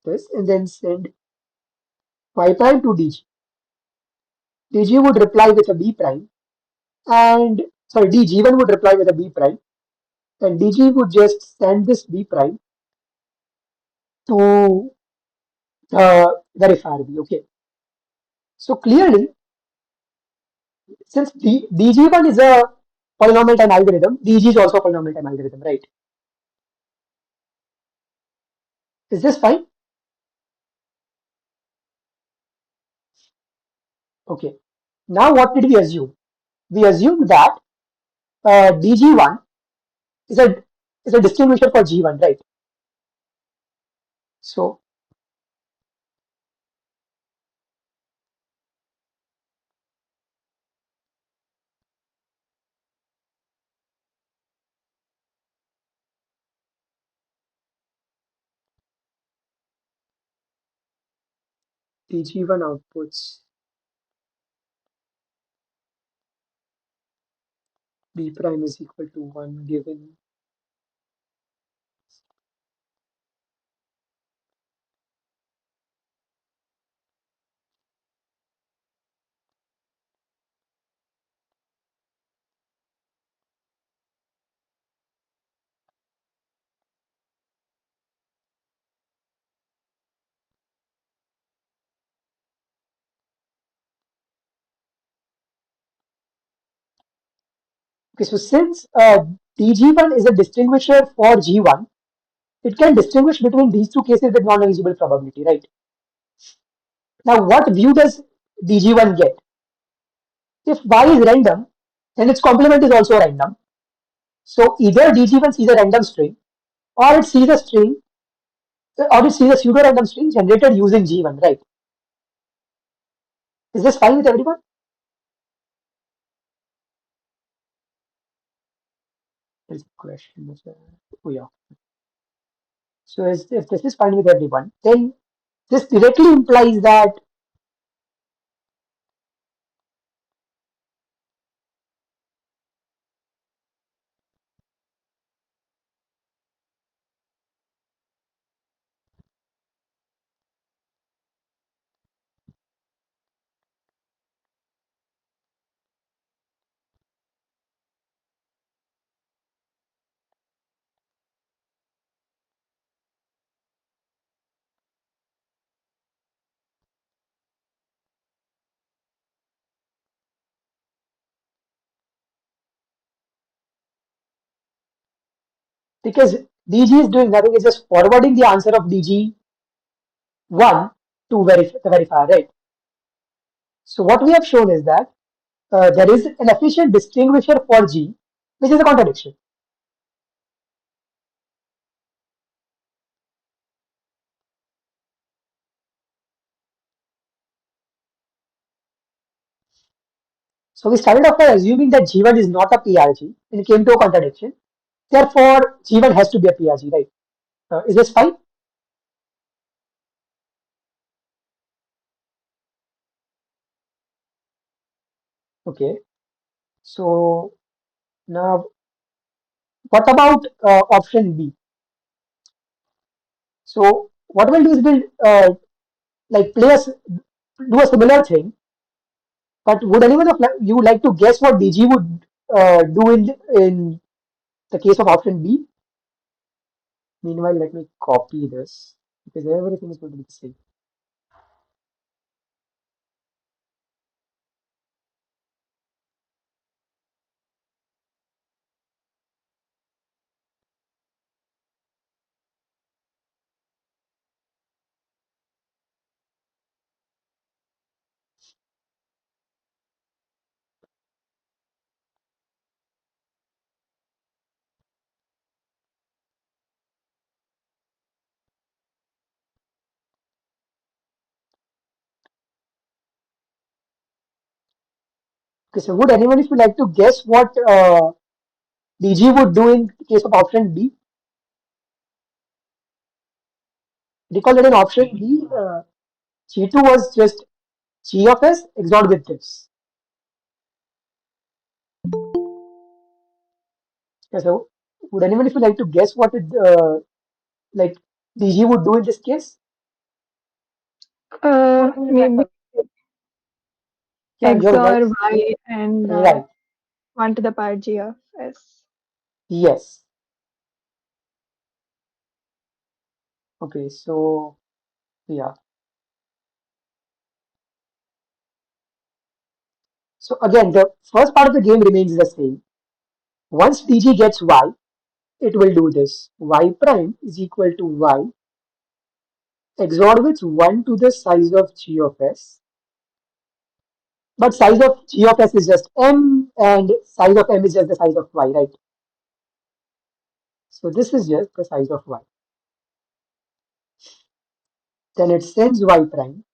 this, and then send y prime to dg. dg would reply with a b prime, and sorry, dg1 would reply with a b prime, and dg would just send this b prime to verifier b. Okay. So clearly, since dg1 is a polynomial time algorithm, dg is also a polynomial time algorithm, right? Is this fine? Okay. Now what did we assume? We assumed that dg1 is a distinguisher for g1, right? So dg1 outputs b prime is equal to 1 given okay. So since dg1 is a distinguisher for g1, it can distinguish between these two cases with non-negligible probability, right? Now what view does dg1 get? If y is random, then its complement is also random. So either dg1 sees a random string, or it sees a string, or it sees a pseudo-random string generated using g1, right? Is this fine with everyone? There's a question. Oh yeah. So if this is fine with everyone, then this directly implies that because DG is doing nothing, it's just forwarding the answer of DG1 to the verifier, right? So what we have shown is that there is an efficient distinguisher for G, which is a contradiction. So we started off by assuming that G1 is not a PRG and it came to a contradiction. Therefore, G1 has to be a PRG, right? Is this fine? Okay. So now, what about option B? So what we'll do is we'll like do a similar thing. But would anyone of you like to guess what DG would do in the case of option B? Meanwhile, let me copy this because everything is going to be the same. Okay, so would anyone if you like to guess what DG would do in the case of option B? Recall that in option B, G2 was just G of S XORed with this. Okay, so would anyone if you like to guess what it like DG would do in this case? Maybe Yeah, your XOR voice. Y and Right. 1 to the power G of S. Yes. Okay, so yeah. So again, the first part of the game remains the same. Once DG gets Y, it will do this. Y prime is equal to Y XOR with 1 to the size of G of S. But size of G of S is just M and size of M is just the size of Y, right? So this is just the size of Y. Then it sends Y prime,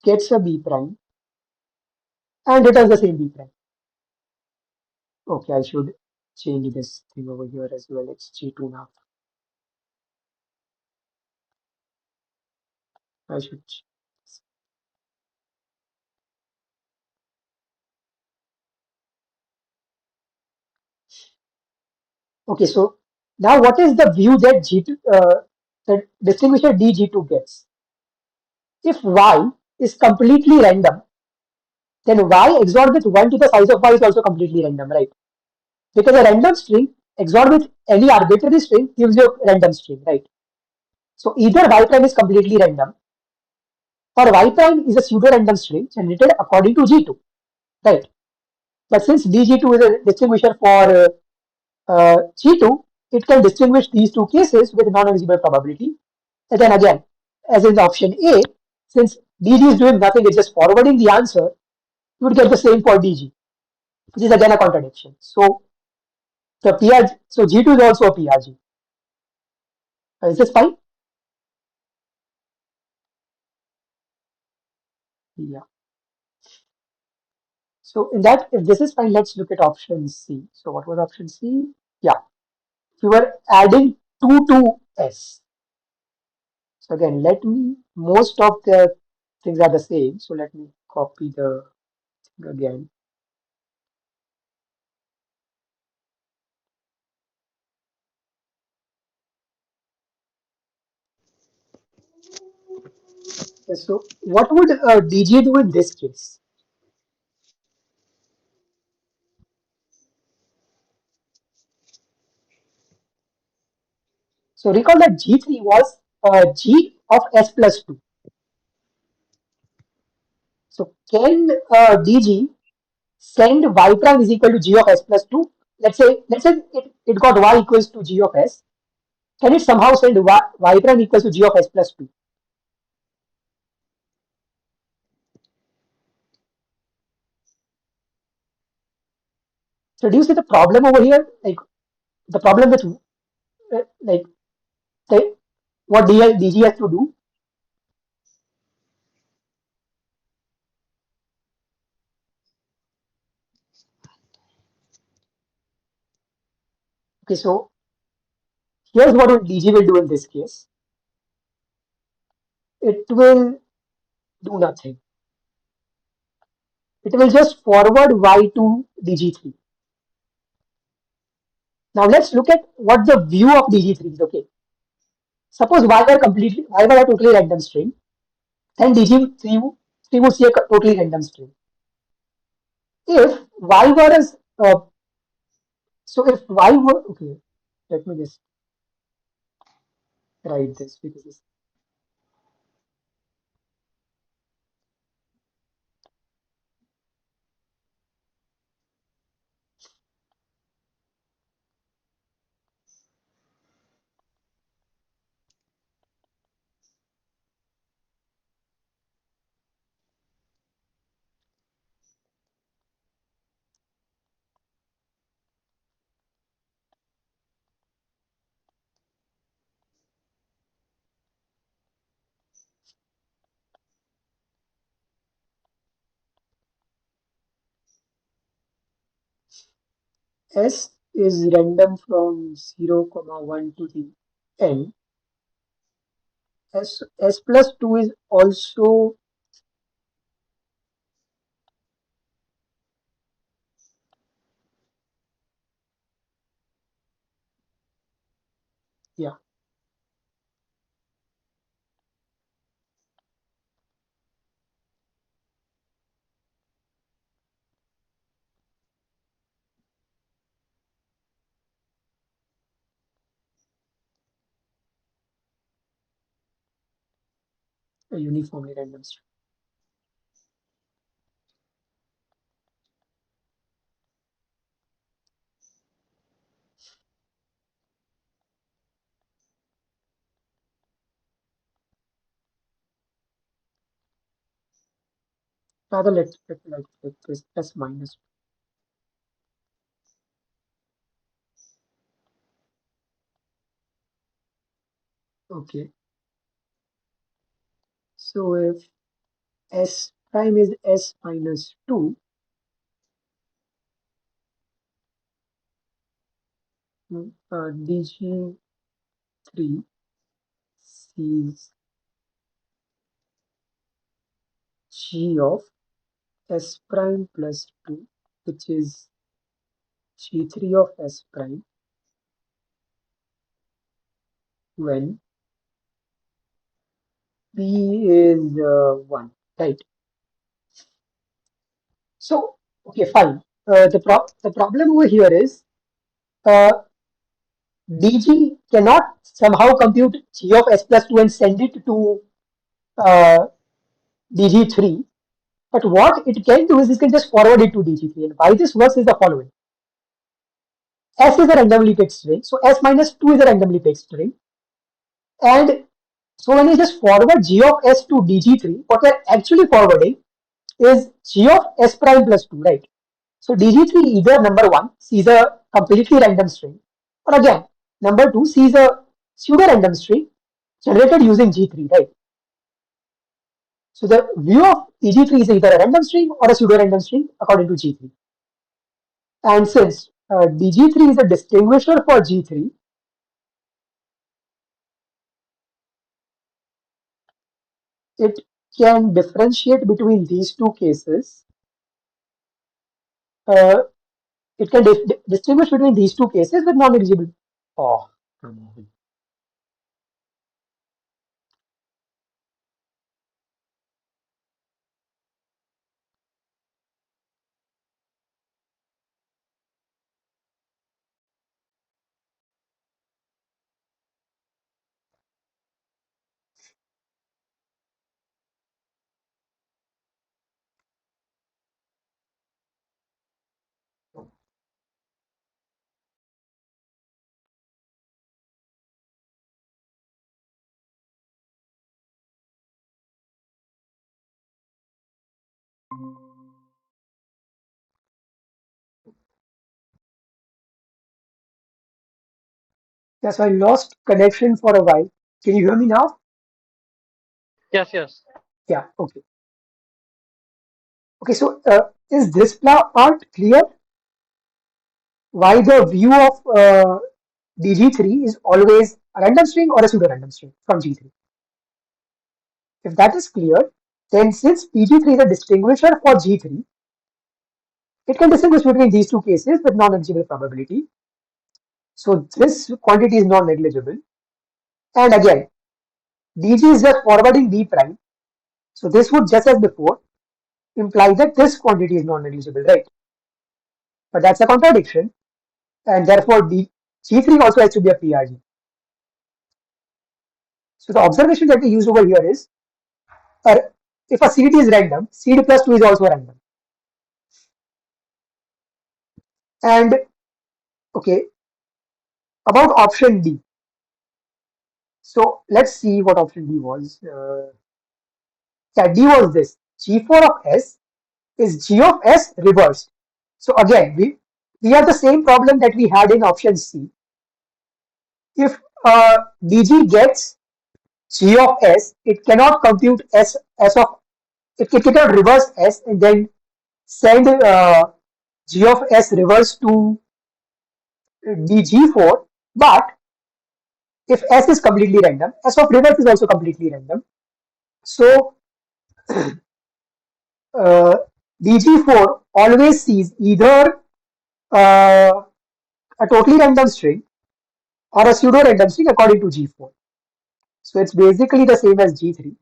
gets a B prime, and returns the same B prime. Okay, I should change this thing over here as well. It's G2 now. I should. Okay, so now what is the view that G2, the distinguisher DG2 gets? If Y is completely random, then Y XOR with 1 to the size of Y is also completely random, right? Because a random string XOR with any arbitrary string gives you a random string, right? So either Y prime is completely random or Y prime is a pseudo random string generated according to G2, right? But since DG2 is a distinguisher for G2, it can distinguish these two cases with non-negligible probability. And then again, as in the option A, since DG is doing nothing, it's just forwarding the answer, you would get the same for DG, which is again a contradiction. So the PRG, so G2 is also a PRG. Is this fine? Yeah. So in that, if this is fine, let's look at option C. So what was option C? Yeah, we were adding 2 to S. So again, most of the things are the same. So let me copy the thing again. So what would DG do in this case? So recall that G3 was G of S plus 2. So can DG send Y prime is equal to G of S plus 2? Let's say it got Y equals to G of S. Can it somehow send y prime equals to G of S plus 2? So do you see the problem over here? Like the problem with like the, what DG has to do? Okay, so here's what DG will do in this case. It will do nothing. It will just forward Y to DG3. Now let's look at what the view of DG3 is. Okay, suppose Y were a totally random string, then DG3 would see a totally random string. If Y were as so if Y were okay, let me just write this because this S is random from 0, comma 1 to the end. S plus 2 is also yeah. A uniformly random string. Rather, let like this S minus. Okay. So if S prime is S minus 2, DG3 sees G of S prime plus 2, which is G3 of S prime when P is 1, right? So, okay, fine. The problem over here is uh, DG cannot somehow compute G of S plus 2 and send it to uh, DG3. But what it can do is it can just forward it to DG3. And why this works is the following. S is a randomly picked string. So S minus 2 is a randomly picked string. And so when you just forward G of S to DG3, what we're actually forwarding is G of S prime plus 2, right? So DG3 either number 1 sees a completely random string, or again, number 2 sees a pseudo random string generated using G3, right? So the view of DG3 is either a random string or a pseudo random string according to G3. And since DG3 is a distinguisher for G3, it can differentiate between these two cases. Uh, it can distinguish between these two cases with non-negligible. Oh, come on. Yes, I lost connection for a while. Can you hear me now? Yes, yes. Yeah, okay. Okay, so is this part clear? Why the view of dg3 is always a random string or a pseudo-random string from G3. If that is clear, then since dg3 is a distinguisher for G3, it can distinguish between these two cases with non-negligible probability. So this quantity is non-negligible. And again, dg is just forwarding d prime. So this would, just as before, imply that this quantity is non-negligible, right? But that's a contradiction, and therefore G3 also has to be a PRG. So the observation that we use over here is, if a seed is random, seed plus 2 is also random. And okay, about option D. So let's see what option D was. Yeah, D was this. G4 of S is G of S reversed. So again, we have the same problem that we had in option C. If DG gets G of S, it cannot compute S of it cannot reverse S and then send G of S reverse to DG4. But if S is completely random, S of reverse is also completely random. So DG4 always sees either a totally random string or a pseudo random string according to G4. So it's basically the same as G3.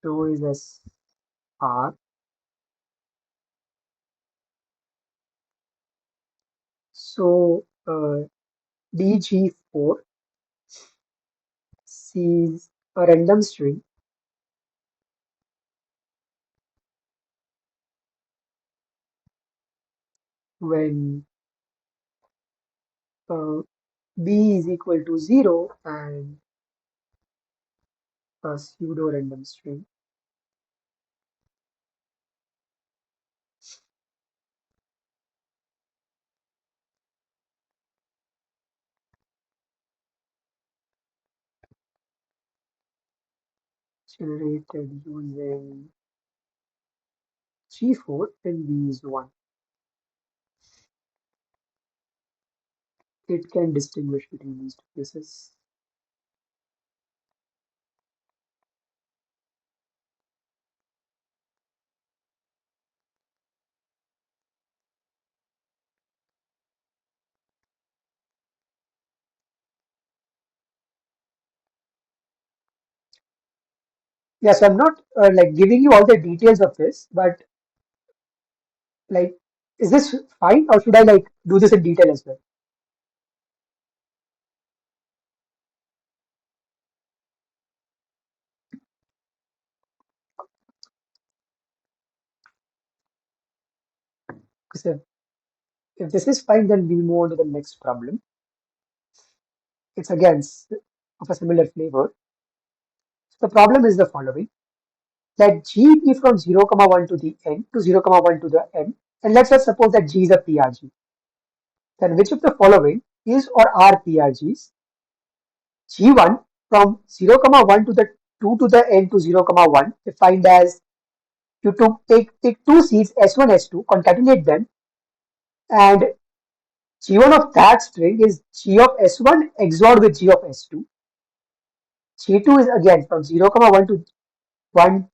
So is S R. So DG4 sees a random string when B is equal to 0 and a pseudo random string. Generated using G4 and B is 1. It can distinguish between these two cases. Yeah, so I'm not like giving you all the details of this, but like, is this fine or should I like do this in detail as well? Because if this is fine, then we will move on to the next problem. It's again of a similar flavor. So the problem is the following. Let G be from 0, 1 to the n to 0, 1 to the m, and let's just suppose that G is a PRG. Then which of the following is or are PRGs? G1 from 0, 1 to the 2 to the n to 0, 1 defined as you take two seeds S1, S2, concatenate them, and G1 of that string is G of S1 XORed with G of S2. G2 is again from 0, 1 to 1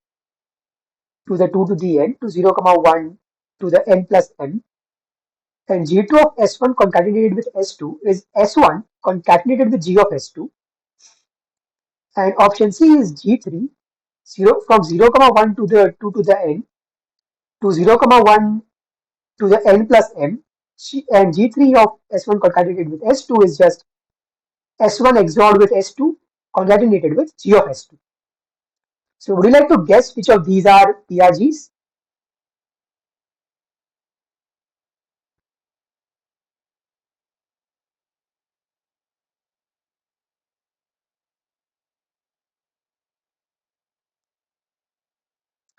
to the 2 to the n to 0, 1 to the n plus m. And G2 of S1 concatenated with S2 is S1 concatenated with G of S2. And option C is G3 from 0, 1 to the 2 to the n to 0, 1 to the n plus m. And G3 of S1 concatenated with S2 is just S1 XORed with S2 concatenated with G of S2. So would you like to guess which of these are PRGs?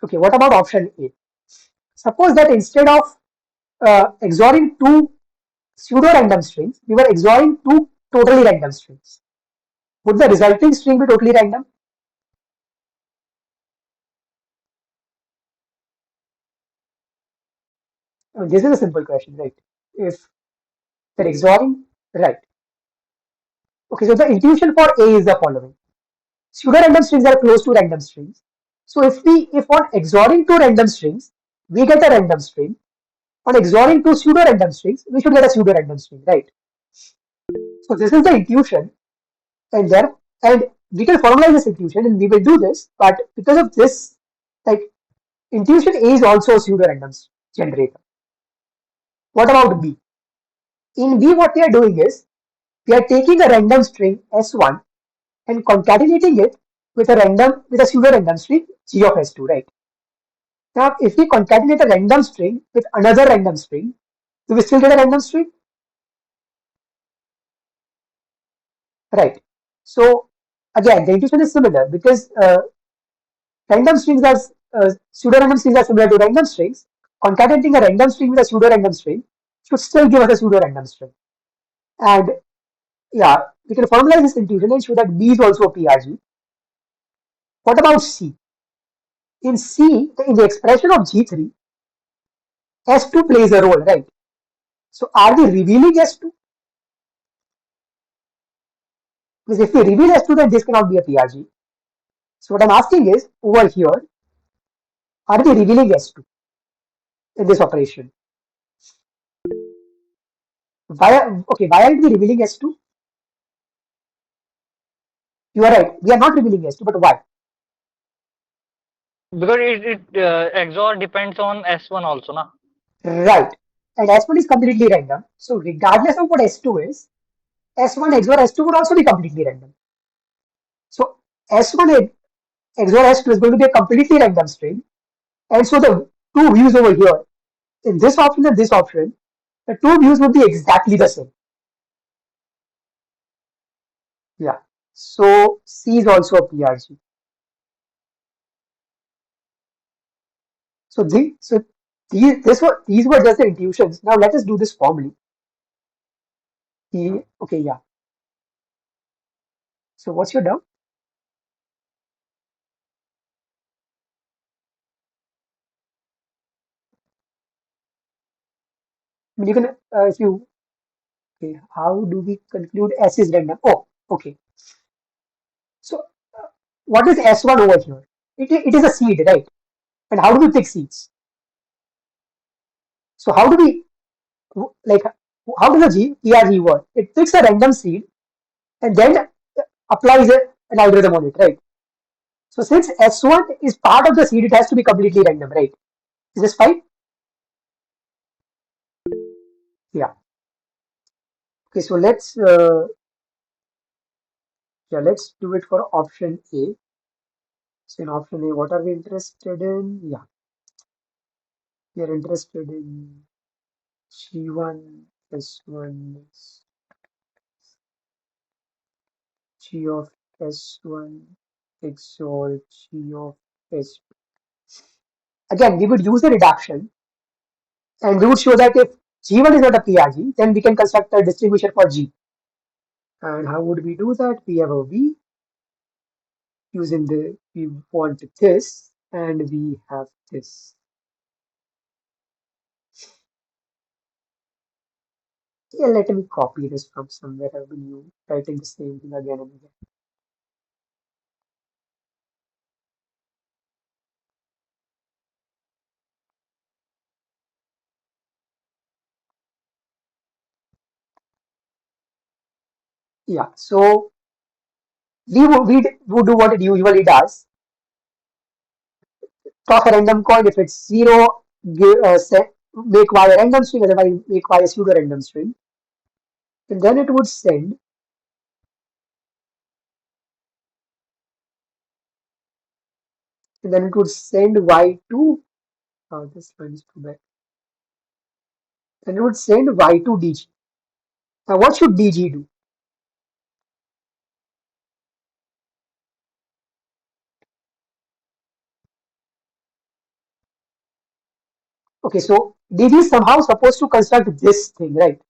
Okay, what about option A? Suppose that instead of XORing two pseudo random strings, we were XORing two totally random strings. Would the resulting string be totally random? I mean, this is a simple question, right? If they're XORing, right. Okay, so the intuition for A is the following. Pseudo random strings are close to random strings. So if on XORing two random strings, we get a random string, on XORing two pseudo random strings, we should get a pseudo random string, right? So this is the intuition, and there and we can formalize this intuition, and we will do this. But because of this, like intuition A is also a pseudo random generator. What about B? In B, what we are doing is we are taking a random string S1 and concatenating it with a pseudo random string G of S2, right? Now, if we concatenate a random string with another random string, do we still get a random string? Right. So again, the intuition is similar because random strings are pseudo random strings are similar to random strings. Concatenating a random string with a pseudo random string should still give us a pseudo random string. And yeah, we can formalize this intuition and show that B is also a PRG. What about C? In C, in the expression of G3, S2 plays a role, right? So are we revealing S2? Because if we reveal S2, then this cannot be a PRG. So what I'm asking is, over here, are we revealing S2 in this operation? Why aren't we revealing S2? You are right, we are not revealing S2, but why? Because it XOR depends on S1 also, na? Right. And S1 is completely random. So regardless of what S2 is, S1 XOR S2 would also be completely random. So S1 XOR S2 is going to be a completely random string. And so the two views over here, in this option and this option, the two views would be exactly the same. Yeah. So C is also a PRG. So these were just the intuitions. Now let us do this formally. Okay, yeah. So what's your doubt? I mean, you can if you okay, how do we conclude S is random? Oh, okay. So what is S1 over here? It is a seed, right? And how do we pick seeds? So how do we like how does a PRG work? It picks a random seed and then applies an algorithm on it, right? So since S1 is part of the seed, it has to be completely random, right? Is this fine? Yeah. Okay, so let's do it for option A. So in option A, what are we interested in? Yeah, we are interested in G1 S1 G of S1 XOR G of S. Again, we would use the reduction and we would show that if G1 is not a PRG, then we can construct a distribution for G. And how would we do that? We have a V using we want this and we have this. Yeah, let me copy this from somewhere. I've been writing the same thing again and again. Yeah, so we would do what it usually does. Toss a random coin. If it's zero, make y a random string, otherwise make y a pseudo random string. And then it would send y2. This line is too bad. And it would send y2 dg. Now what should dg do? Okay, so DG is somehow supposed to construct this thing, right?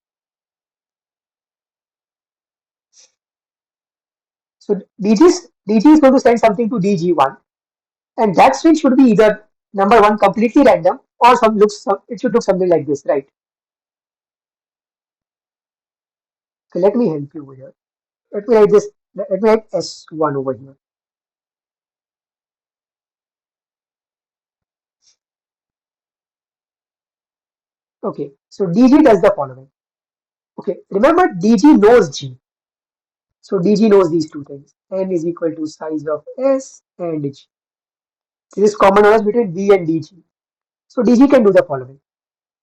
So DG is going to send something to DG1, and that string should be either number one completely random or it should look something like this, right? Okay, let me help you over here. Let me write this. Let me write S1 over here. Okay, so DG does the following. Okay, remember DG knows G. So DG knows these two things. N is equal to size of S and G. This is common knowledge between V and DG. So DG can do the following.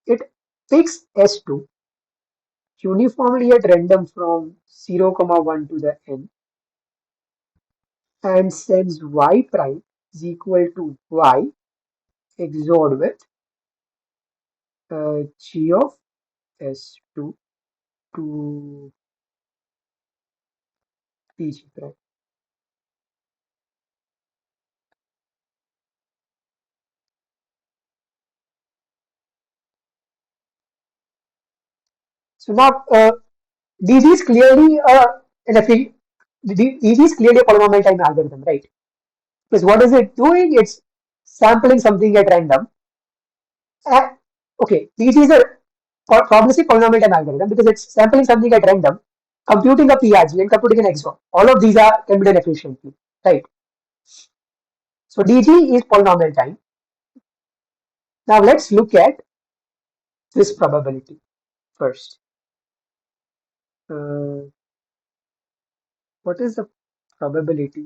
It picks S2 uniformly at random from 0, 1 to the N and sends Y prime is equal to Y XORed with G of S2 to DG prime. So now DG is clearly DG is clearly a polynomial time algorithm, right? Because what is it doing? It's sampling something at random. Uh, okay, DG is a probabilistic polynomial time algorithm because it's sampling something at random, computing a PRG and computing an XOR. All of these can be done efficiently, right? So DG is polynomial time. Now let's look at this probability first. Uh, what is the probability?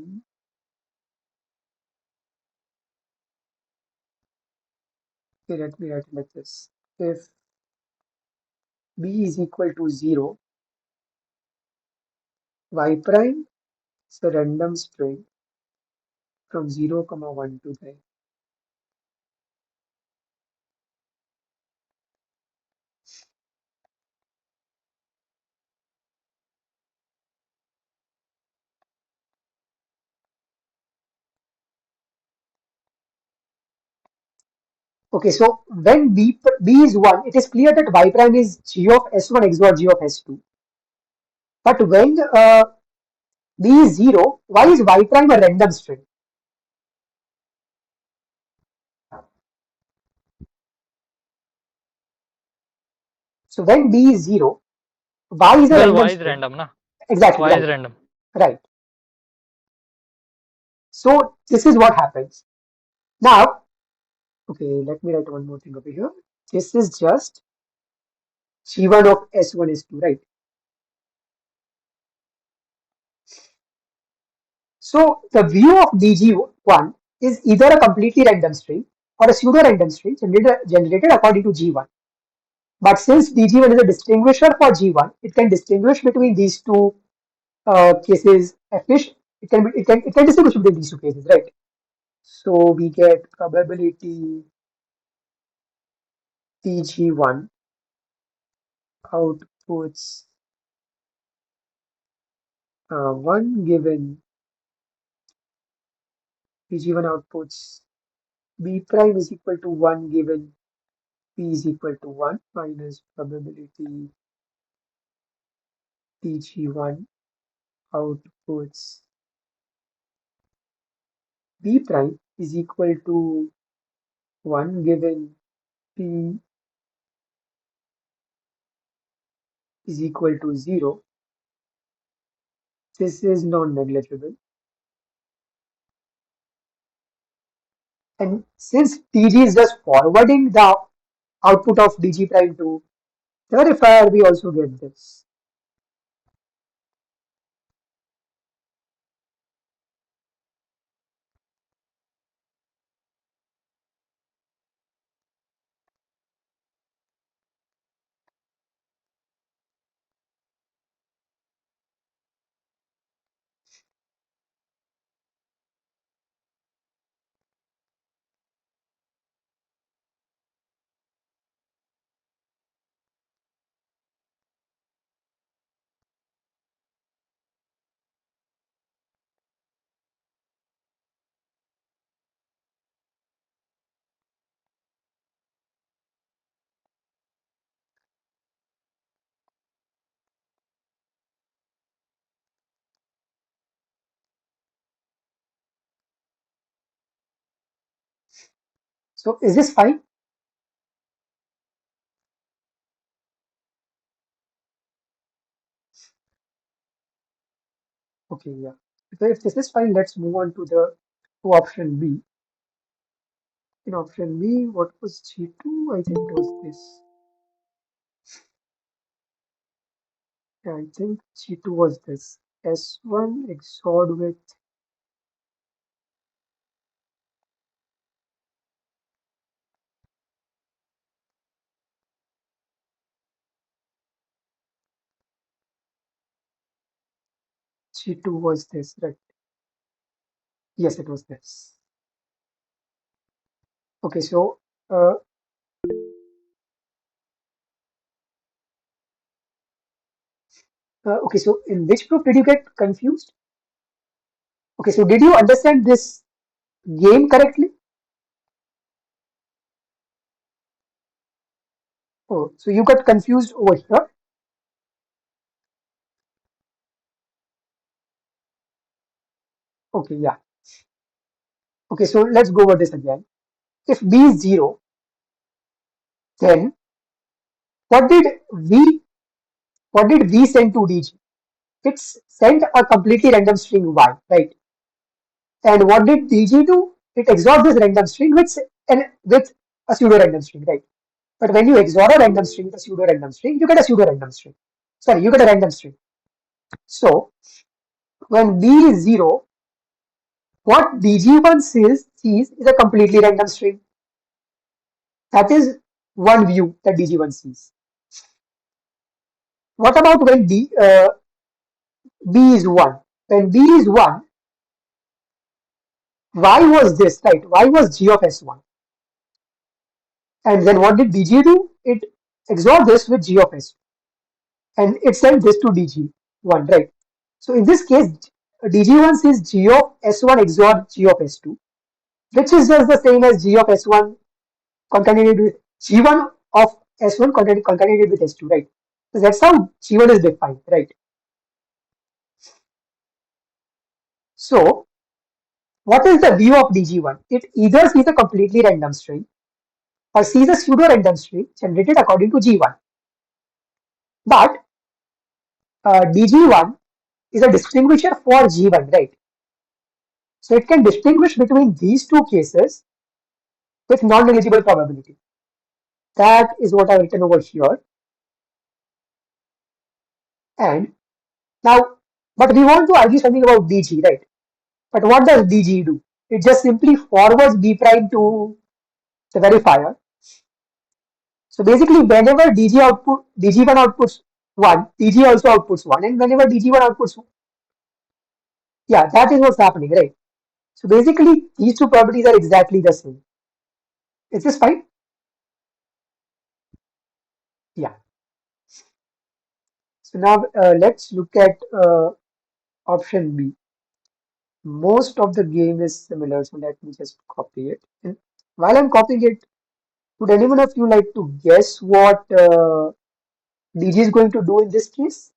Okay, let me write it like this. If B is equal to 0, Y prime is a random string from 0, 1 to 9. Okay, so when B is 1, it is clear that Y prime is G of S1 XOR G of S2. But when B is 0, why is Y prime a random string? So when B is 0, Y is a Because random Y is string. random, na? Exactly, Y is right. random. Right. So this is what happens. Now, okay, let me write one more thing over here. This is just G1 of S1 S2, right? So the view of DG1 is either a completely random string or a pseudo random string generated according to G1. But since DG1 is a distinguisher for G1, it can distinguish between these two cases. It can distinguish between these two cases, right? So we get probability DG1 outputs 1 given DG1 outputs B prime is equal to 1 given P is equal to 1 minus probability DG1 outputs B prime is equal to 1 given P is equal to 0. This is non-negligible. And since DG is just forwarding the output of DG prime to the verifier, we also get this. So is this fine? Okay, yeah. So if this is fine, let's move on to the to option B. In option B, what was G2? I think it was this. Yeah, I think G2 was this. S1 XORed with G2 was this, right? Yes, it was this. Okay, so uh, okay, so in which proof did you get confused? Okay, so did you understand this game correctly? Oh, so you got confused over here. Okay, yeah. Okay, so let's go over this again. If B is 0, then what did V what did V send to DG? It's sent a completely random string Y, right? And what did DG do? It XORed this random string with a pseudo random string, right? But when you XOR a random string with a pseudo random string, you get a pseudo random string. Sorry, you get a random string. So when B is 0, what DG1 sees is a completely random string. That is one view that DG1 sees. What about when B is 1? When B is 1, Y was this, right? Y was G of S1. And then what did DG do? It XORed this with G of S2. And it sent this to DG1, right? So in this case, DG1 sees G of S1 XOR G of S2, which is just the same as G of S1 concatenated with G1 of S1 concatenated with S2, right? So that's how G1 is defined, right? So what is the view of DG1? It either sees a completely random string or sees a pseudo random string generated according to G1. But DG1 is a distinguisher for G1, right? So it can distinguish between these two cases with non-negligible probability. That is what I've written over here. And now, but we want to argue something about DG, right? But what does DG do? It just simply forwards B prime to the verifier. So basically, whenever DG1 outputs 1, DG also outputs 1, and whenever DG1 outputs, yeah, that is what's happening, right? So basically, these two properties are exactly the same. Is this fine? Yeah. So now let's look at option B. Most of the game is similar, so let me just copy it. And while I'm copying it, would anyone of you like to guess what DG is going to do in this case?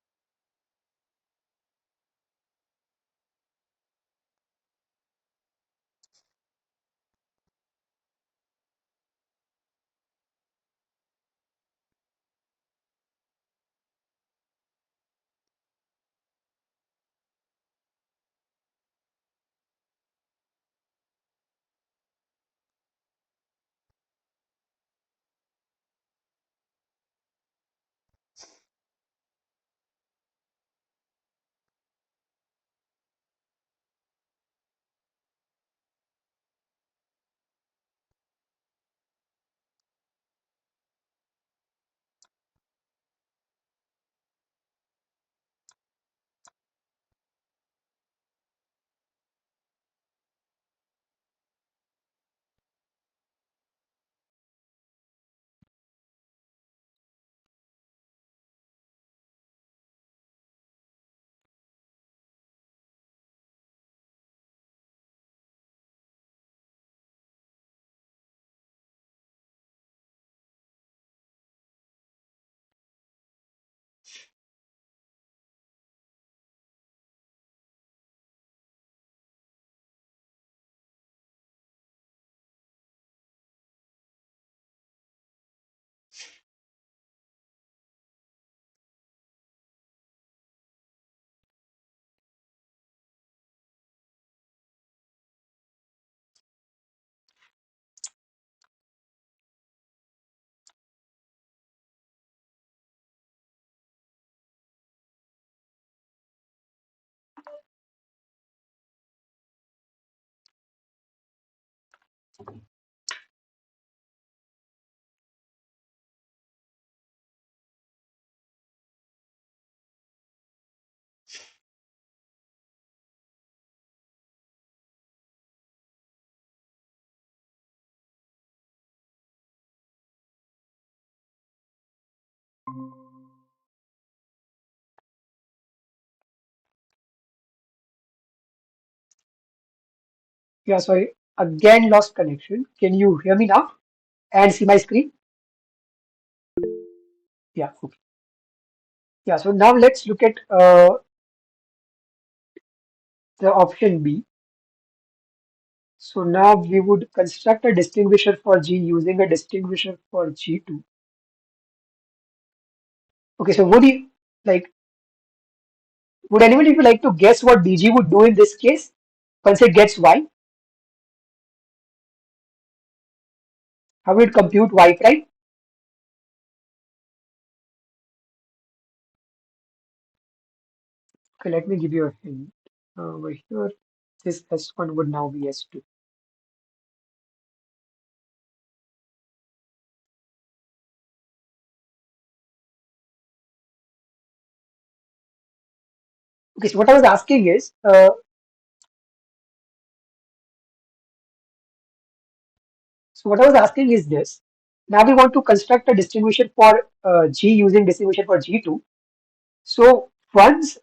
Yeah, sorry. Again, lost connection. Can you hear me now and see my screen? Yeah, okay. Yeah, so now let's look at the option B. So now we would construct a distinguisher for G using a distinguisher for G2. Okay, so like, would anybody like to guess what DG would do in this case once it gets Y? How would it compute Y prime? Okay, let me give you a hint. Over here, this S1 would now be S2. Okay, so what I was asking is, this. Now we want to construct a distinguisher for G using distinguisher for G2. So once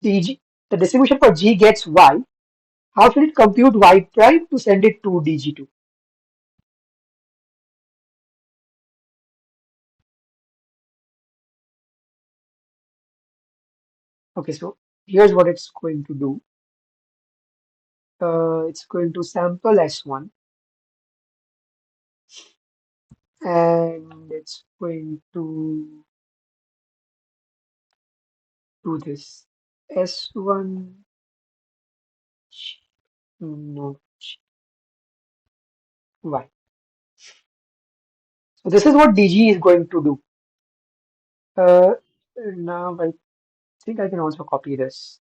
the distinguisher for G gets Y, how should it compute Y prime to send it to DG2? Okay, so here's what it's going to do. It's going to sample S1 and it's going to do this. S1, no, Y. So this is what DG is going to do. Now I think I can also copy this.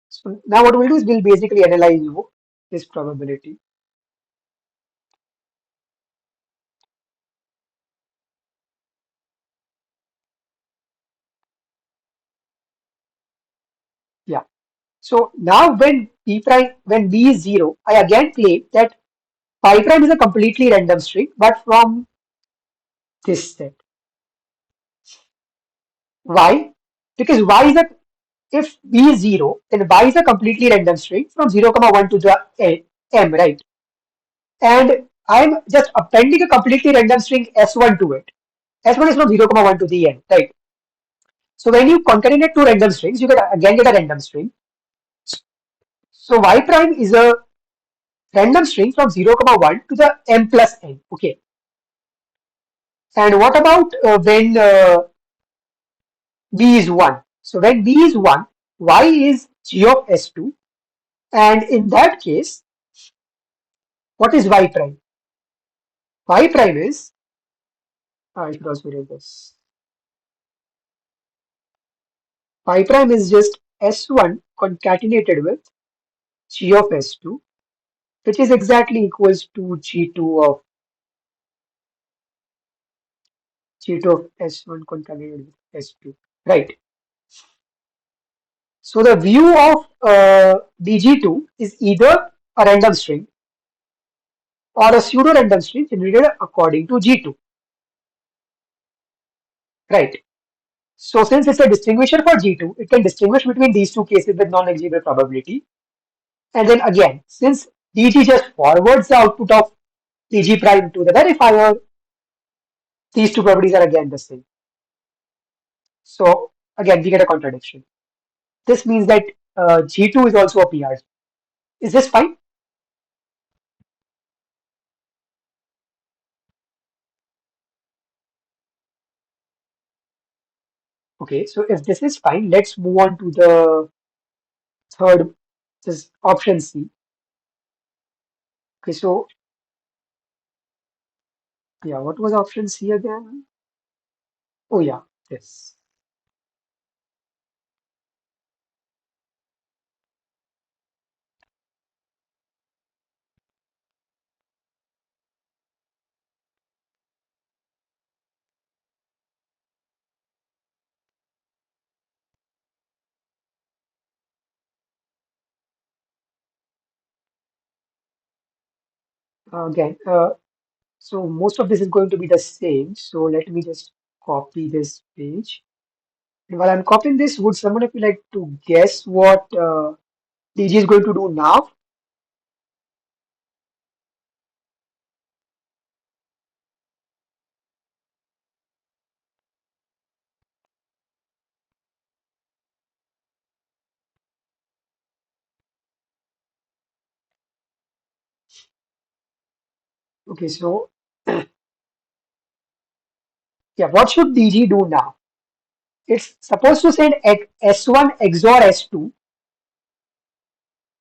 So now what we'll do is we'll basically analyze this probability. Yeah. So now when B is 0, I again claim that pi prime is a completely random string, but from this set. Why? Because y is a if B is 0, then y is a completely random string from 0, comma 1 to the m, right? And I'm just appending a completely random string S1 to it. S1 is from 0, comma 1 to the n, right? So when you concatenate two random strings, you again get a random string. So y prime is a random string from 0, comma 1 to the m plus n. Okay. And what about when b is 1? So when b is 1, y is g of s2. And in that case, what is y prime? Y prime is, I should also write this. Y prime is just s1 concatenated with g of s2, which is exactly equals to g2 of s1 concatenated with s2, right? So the view of dg2 is either a random string or a pseudo random string generated according to g2, right? So since it's a distinguisher for g2, it can distinguish between these two cases with non-negligible probability. And then again, since dg just forwards the output of dg prime to the verifier, these two properties are again the same. So again, we get a contradiction. This means that G2 is also a PR. Is this fine? Okay, so if this is fine, let's move on to the third, this option C. Okay, so yeah, what was option C again? Oh yeah, this. Again, so most of this is going to be the same. So let me just copy this page. And while I'm copying this, would someone of you like to guess what DG is going to do now? Okay, so yeah, what should DG do now? It's supposed to send S1 XOR S2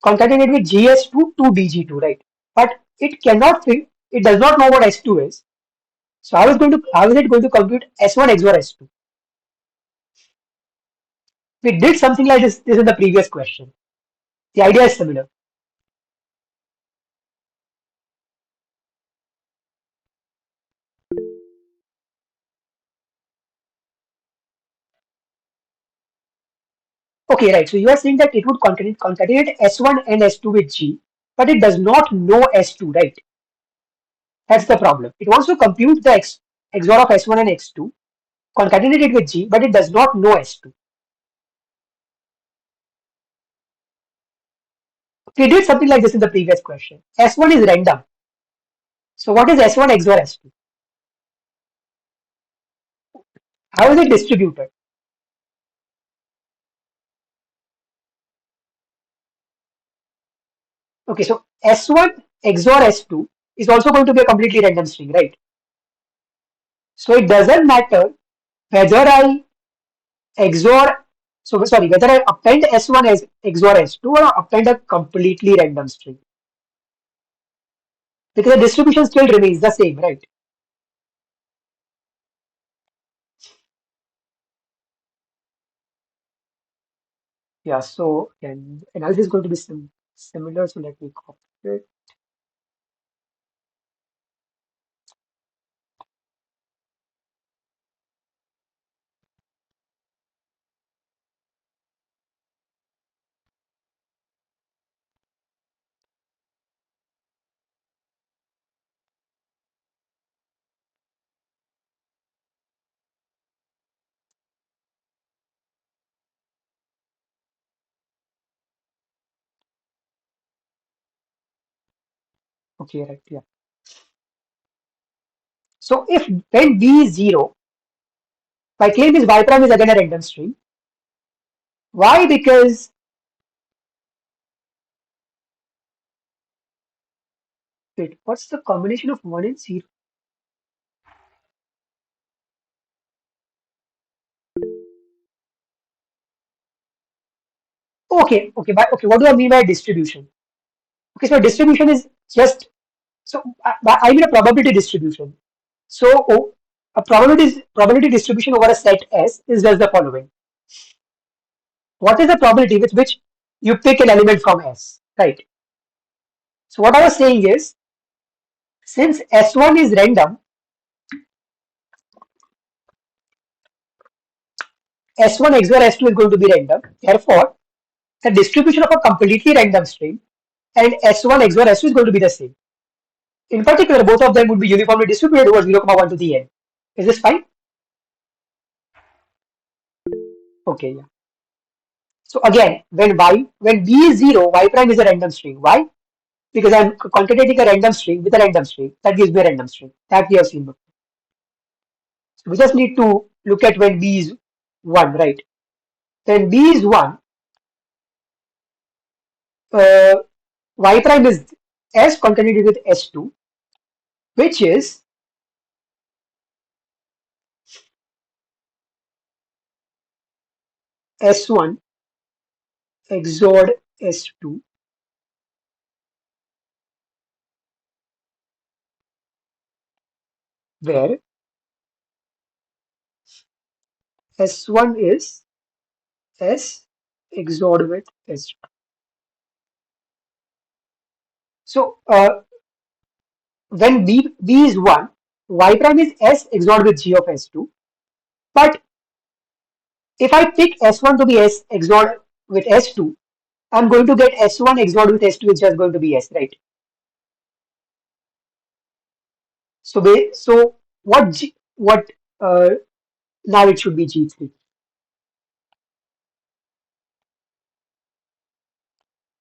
concatenated with GS2 to DG2, right? But it cannot fit, it does not know what S2 is. So how is it going to compute S1 XOR S2? We did something like this in the previous question. The idea is similar. Okay, right. So you are saying that it would concatenate S1 and S2 with G, but it does not know S2, right? That's the problem. It wants to compute the XOR of S1 and X2, concatenate it with G, but it does not know S2. We did something like this in the previous question. S1 is random. So what is S1 XOR S2? How is it distributed? Okay, so S1 XOR S2 is also going to be a completely random string, right? So it doesn't matter whether I XOR, so sorry, whether I append S1 as XOR S2 or append a completely random string. Because the distribution still remains the same, right? Yeah, so and analysis is going to be similar. So let me copy it. Okay, right, yeah. So if when B is 0, my claim is Y prime is again a random string. Why? Because wait, what's the combination of 1 and 0? Okay, what do I mean by distribution? Okay, so distribution is just so I mean a probability distribution. So a probability distribution over a set S is just the following. What is the probability with which you pick an element from S, right? So what I was saying is, since S1 is random, S1 XOR S2 is going to be random. Therefore, the distribution of a completely random string and S1 XOR S2 is going to be the same. In particular, both of them would be uniformly distributed over 0,1 to the n. Is this fine? Okay, yeah. So again, when B is 0, Y prime is a random string. Why? Because I'm concatenating a random string with a random string. That gives me a random string. That we have seen before. So we just need to look at when B is 1, right? When B is 1, uh, Y prime is S concatenated with S2, which is S1 XOR S2, where S1 is S XOR with S2. So when B is 1, Y prime is S XOR with G of S2. But if I pick S1 to be S XOR with S2, I'm going to get S1 XOR with S2, which is just going to be S, right? So what now it should be G3.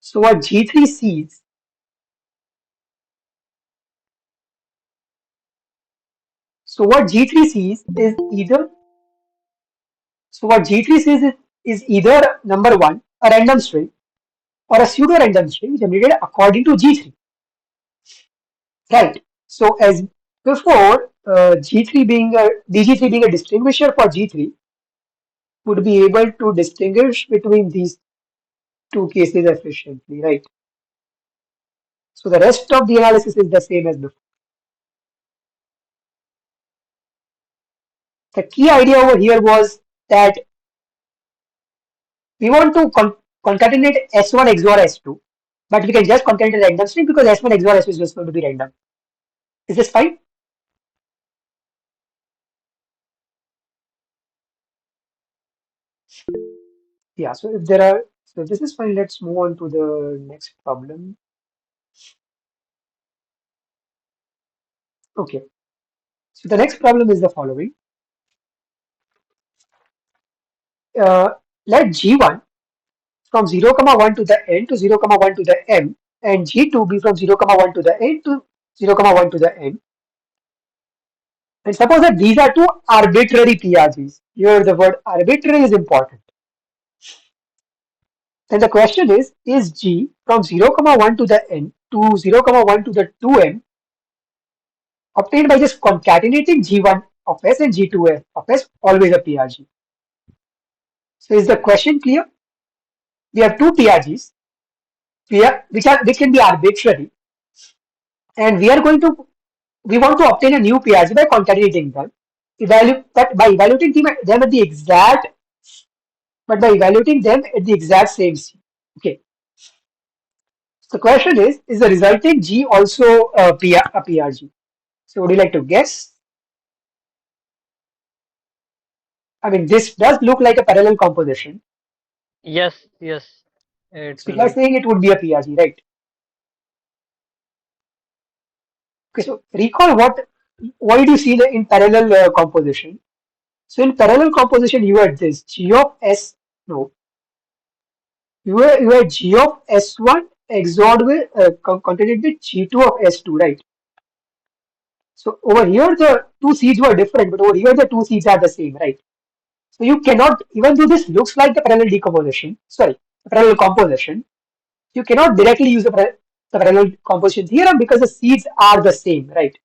So what G3 sees, so what G3 sees is either, so what G3 sees is either number one, a random string or a pseudo random string generated according to G3. Right. So as before, G3 being a DG3 being a distinguisher for G3 would be able to distinguish between these two cases efficiently, right? So the rest of the analysis is the same as before. The key idea over here was that we want to concatenate S1 XOR S2, but we can just concatenate a random string because S1 XOR S2 is just going to be random. Is this fine? Yeah, so if there are, so this is fine. Let's move on to the next problem. Okay, so the next problem is the following. Uh, let G1 from 0, comma 1 to the n to 0, comma 1 to the m, and G2 be from 0, comma 1 to the n to 0, comma 1 to the m. And suppose that these are two arbitrary PRGs. Here the word arbitrary is important. Then the question is G from 0, comma 1 to the n to 0, comma 1 to the 2m obtained by just concatenating G1 of S and G2 of S always a PRG? So is the question clear? We have two PRGs which can be arbitrary, and we want to obtain a new PRG by concatenating them. By evaluating them at the exact, but by evaluating them at the exact same C. Okay. So the question is the resulting G also a PRG? So would you like to guess? I mean, this does look like a parallel composition. Yes, yes, it So will you are be. saying it would be a PRG, right? Okay, so recall what did you see in parallel composition? So in parallel composition, you had this G of S, no, you had G of S1 XORed with, concatenated with G2 of S2, right? So over here, the two seeds were different, but over here, the two seeds are the same, right? So you cannot, even though this looks like the parallel decomposition, sorry, the parallel composition, you cannot directly use the parallel composition theorem because the seeds are the same, right?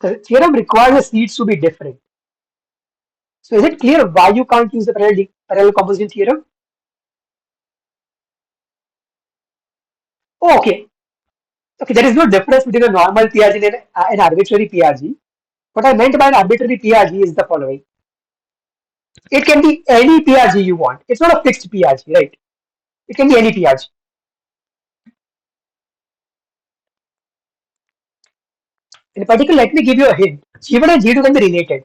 The theorem requires the seeds to be different. So is it clear why you can't use the parallel composition theorem? Oh, okay. Okay, there is no difference between a normal PRG and an arbitrary PRG. What I meant by an arbitrary PRG is the following. It can be any PRG you want. It's not a fixed PRG, right? It can be any PRG. In particular, let me give you a hint. G1 and G2 can be related.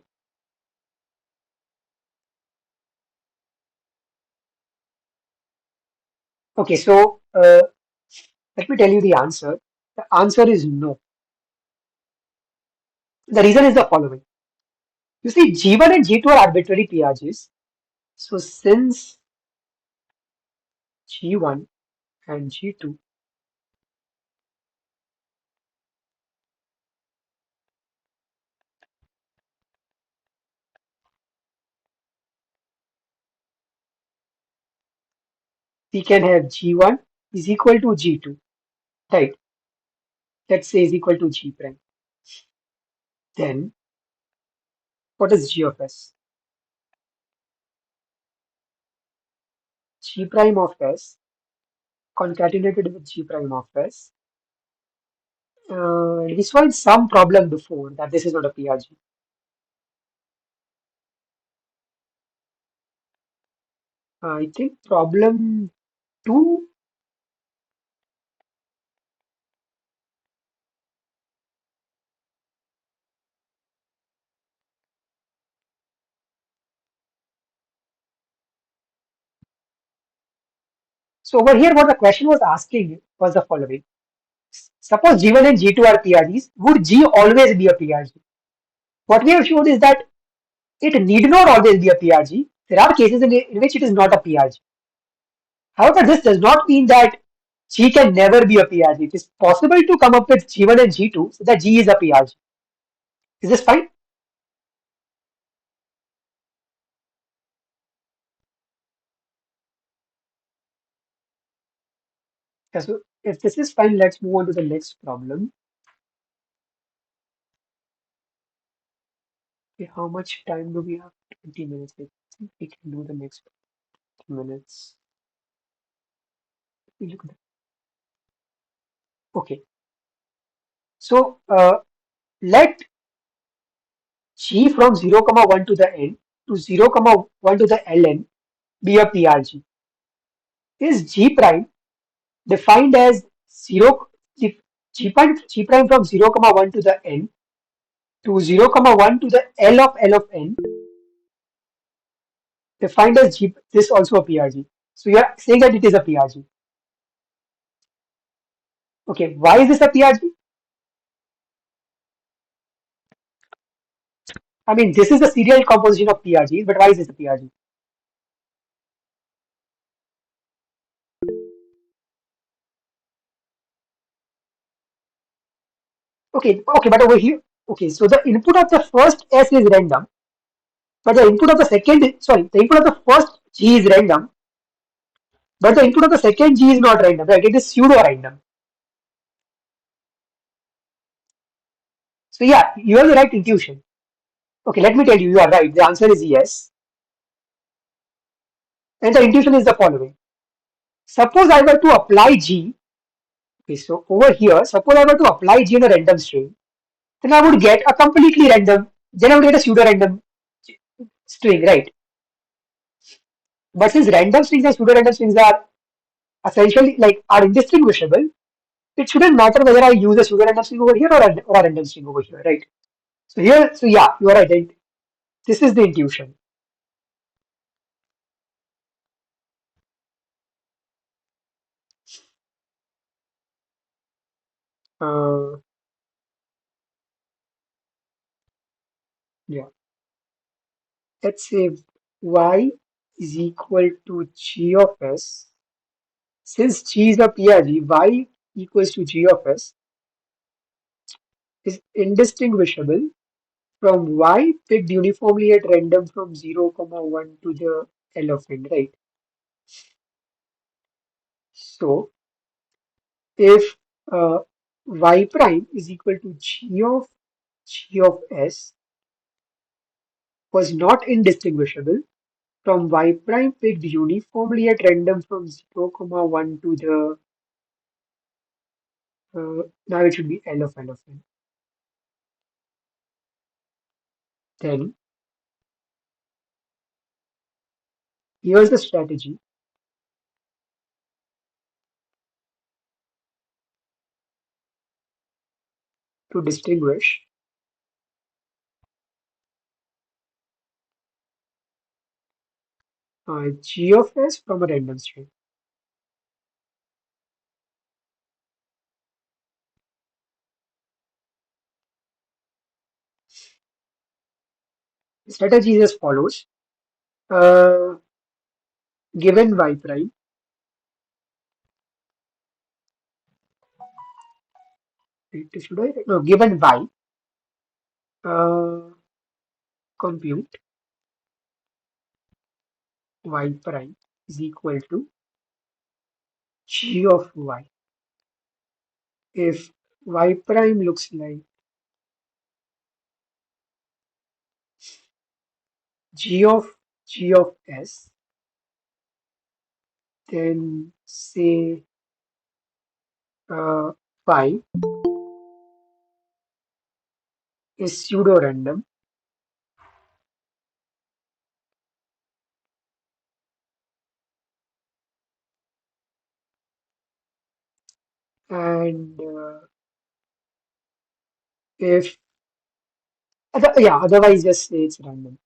Okay, so let me tell you the answer. The answer is no. The reason is the following. You see, G1 and G2 are arbitrary PRGs. So since G1 and G2, we can have G1 is equal to G2, right? Let's say is equal to G prime. Then what is G of S? G prime of S concatenated with G prime of S. We solved some problem before that this is not a PRG. I think problem 2. So over here, what the question was asking was the following. Suppose G1 and G2 are PRGs, would G always be a PRG? What we have shown is that it need not always be a PRG. There are cases in which it is not a PRG. However, this does not mean that G can never be a PRG. It is possible to come up with G1 and G2 so that G is a PRG. Is this fine? Yeah, so if this is fine, let's move on to the next problem. Okay, how much time do we have? 20 minutes. I think we can do the next 20 minutes. Let me look at that. Okay, so let G from 0, comma 1 to the n to 0, comma 1 to the ln be a PRG. Is G prime defined as 0 G prime from 0, comma 1 to the n to 0, comma 1 to the L of n defined as G, this also a PRG. So you are saying that it is a PRG. Okay, why is this a PRG? I mean, this is the serial composition of PRGs, but why is this a PRG? Okay, but over here, okay, so the input of the first S is random, but the input of the the input of the first G is random, but the input of the second G is not random, right? It is pseudo random. So yeah, you have the right intuition. Okay, let me tell you, you are right. The answer is yes. And the intuition is the following. Suppose I were to apply G, okay, so over here, suppose I were to apply G in a random string, then I would get a completely random, then I would get a pseudo random string, right? But since random strings and pseudo random strings are essentially like are indistinguishable, it shouldn't matter whether I use a pseudo random string over here or a random string over here, right? So yeah, you are right. This is the intuition. Uh, yeah. Let's say y is equal to g of s. Since g is a PRG, y equals to g of s is indistinguishable from y picked uniformly at random from 0, comma 1 to the L of n, right? So if y prime is equal to g of s was not indistinguishable from y prime picked uniformly at random from 0, comma 1 to the now it should be L of n. Then here's the strategy to distinguish g of s from a random string. The strategy is as follows. Uh, Given y prime, should I? No, given y, uh, compute y prime is equal to g of y. If y prime looks like g of s, then say phi is pseudo random and if otherwise just say it's random.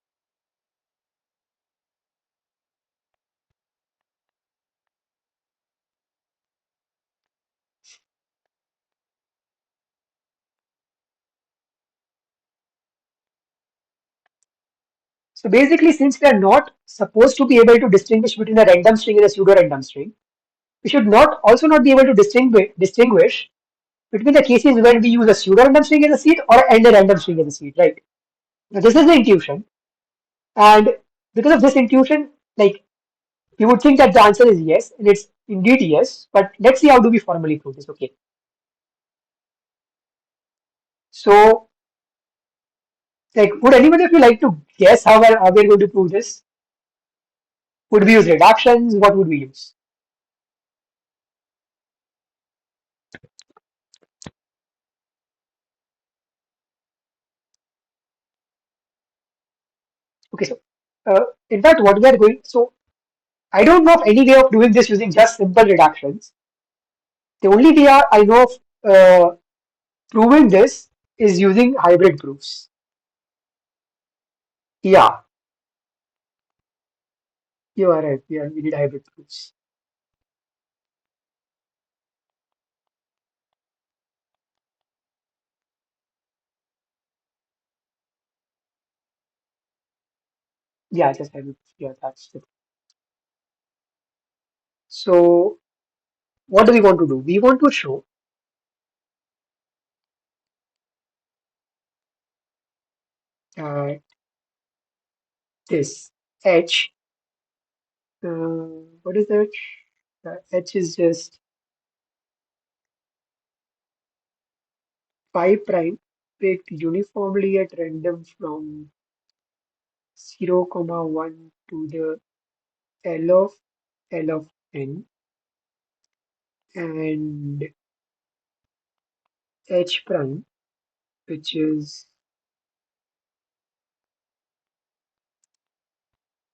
So basically, since we are not supposed to be able to distinguish between a random string and a pseudo-random string, we should not be able to distinguish between the cases when we use a pseudo-random string as a seed or and a random string as a seed, right? Now this is the intuition, and because of this intuition, like you would think that the answer is yes, and it's indeed yes. But let's see how do we formally prove this. Okay, so like, would anyone of you like to guess how we're going to prove this? Would we use reductions? What would we use? Okay, so in fact, what we are going so I don't know of any way of doing this using just simple reductions. The only way I know of proving this is using hybrid proofs. Yeah, you are right. Yeah, we need hybrid proofs. Yeah, just hybrid proofs. Yeah, that's it. So what do we want to do? We want to show uh, this H. What is H? H is just phi prime picked uniformly at random from 0, comma 1 to the L of n, and H prime, which is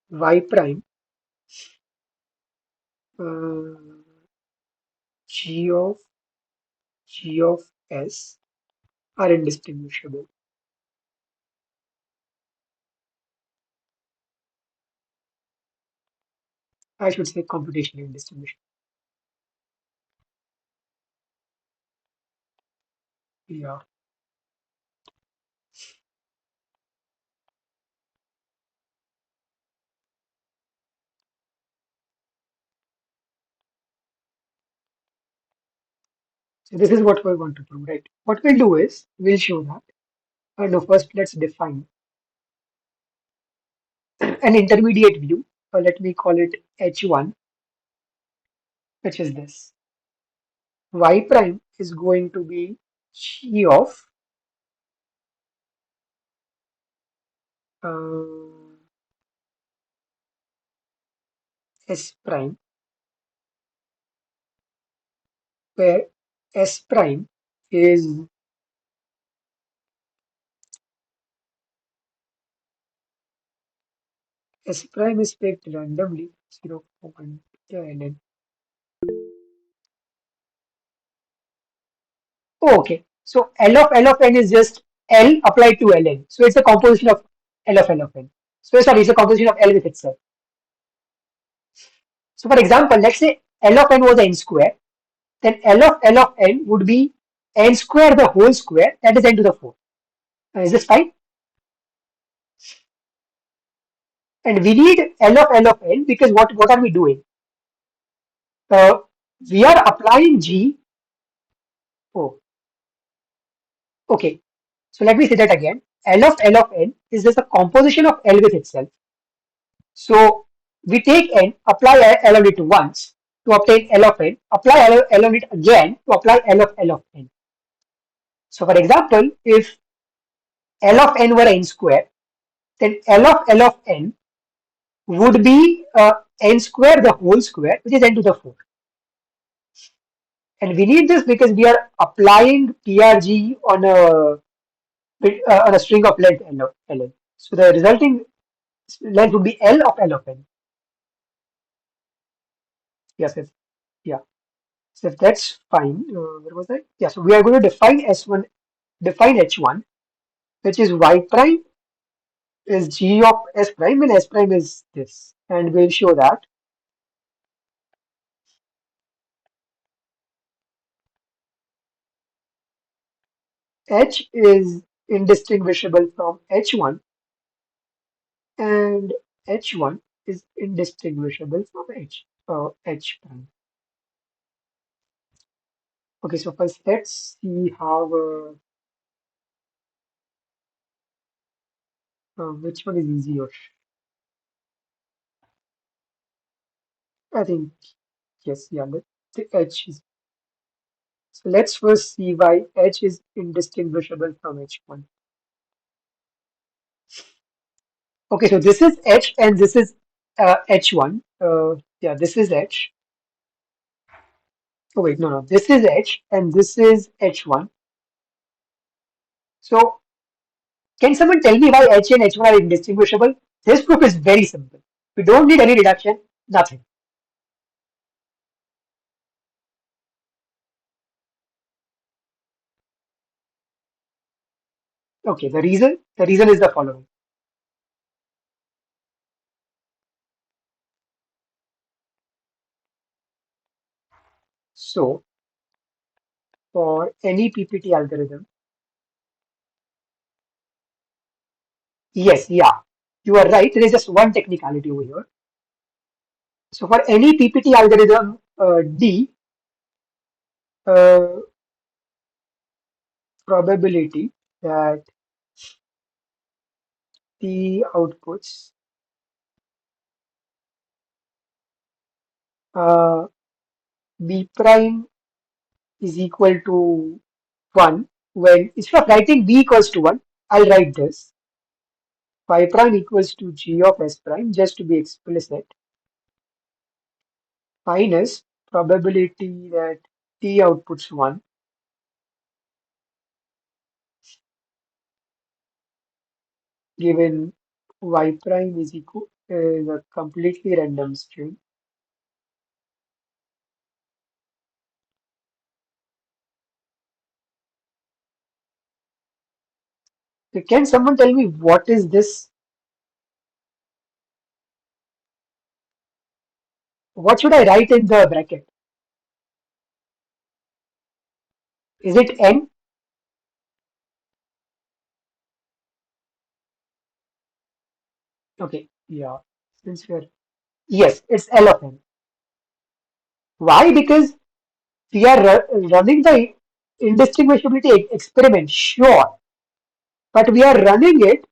Y prime, uh, G of S are indistinguishable. I should say computationally indistinguishable. Yeah. So this is what we want to prove, right? What we'll do is we'll show that. No, first let's define an intermediate view. Let me call it H1, which is this. Y prime is going to be G of uh, S prime, where S prime is S prime is picked randomly 0.ln. Oh, okay. So L of n is just L applied to Ln. So it's a composition of L of n. So sorry, it's a composition of L with itself. So for example, let's say L of n was n square, then L of n would be n square the whole square, that is n to the 4. Is this fine? And we need L of n because what are we doing? Uh, we are applying G. Oh, okay. So let me say that again. L of n is just a composition of L with itself. So we take n, apply L on it once to obtain L of n, apply L on it again to apply L of n. So for example, if L of n were n square, then L of n would be n square the whole square, which is n to the 4. And we need this because we are applying PRG on a string of length Ln. So the resulting length would be L of n. Yes, yes, yeah. So if that's fine, where was I? Yeah, so we are going to define S1, define H1, which is Y prime is G of S prime and S prime is this. And we'll show that H is indistinguishable from H1 and H1 is indistinguishable from H prime. Okay, so first let's see how which one is easier. I think yes, yeah, the H is. So let's first see why H is indistinguishable from H1. Okay, so this is H and this is H1. Yeah, this is H. Oh wait, no, this is H and this is H1. So can someone tell me why H and H1 are indistinguishable? This proof is very simple. We don't need any reduction, nothing. Okay, the reason is the following. So for any PPT algorithm, yes, yeah, you are right. There is just one technicality over here. So for any PPT algorithm, D uh, probability that the outputs uh, B prime is equal to 1 when instead of writing B equals to 1, I'll write this phi prime equals to G of S prime just to be explicit minus probability that T outputs 1 given Y prime is equal is a completely random string. So can someone tell me what is this? What should I write in the bracket? Is it N? Okay, yeah. Since we're yes, it's L of N. Why? Because we are running the indistinguishability experiment, sure, but we are running it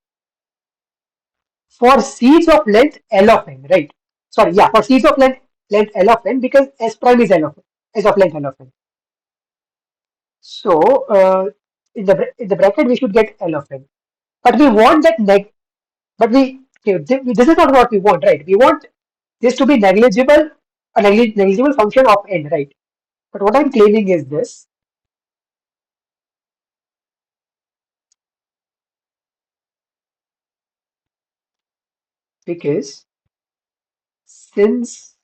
for seeds of length L of N, right? Sorry, yeah, for seeds of length L of N because S prime is L of N, S of length L of N. So in the bracket we should get L of N, but we want that but okay, this is not what we want, right? We want this to be negligible, a negligible function of N, right? But what I'm claiming is this. Because since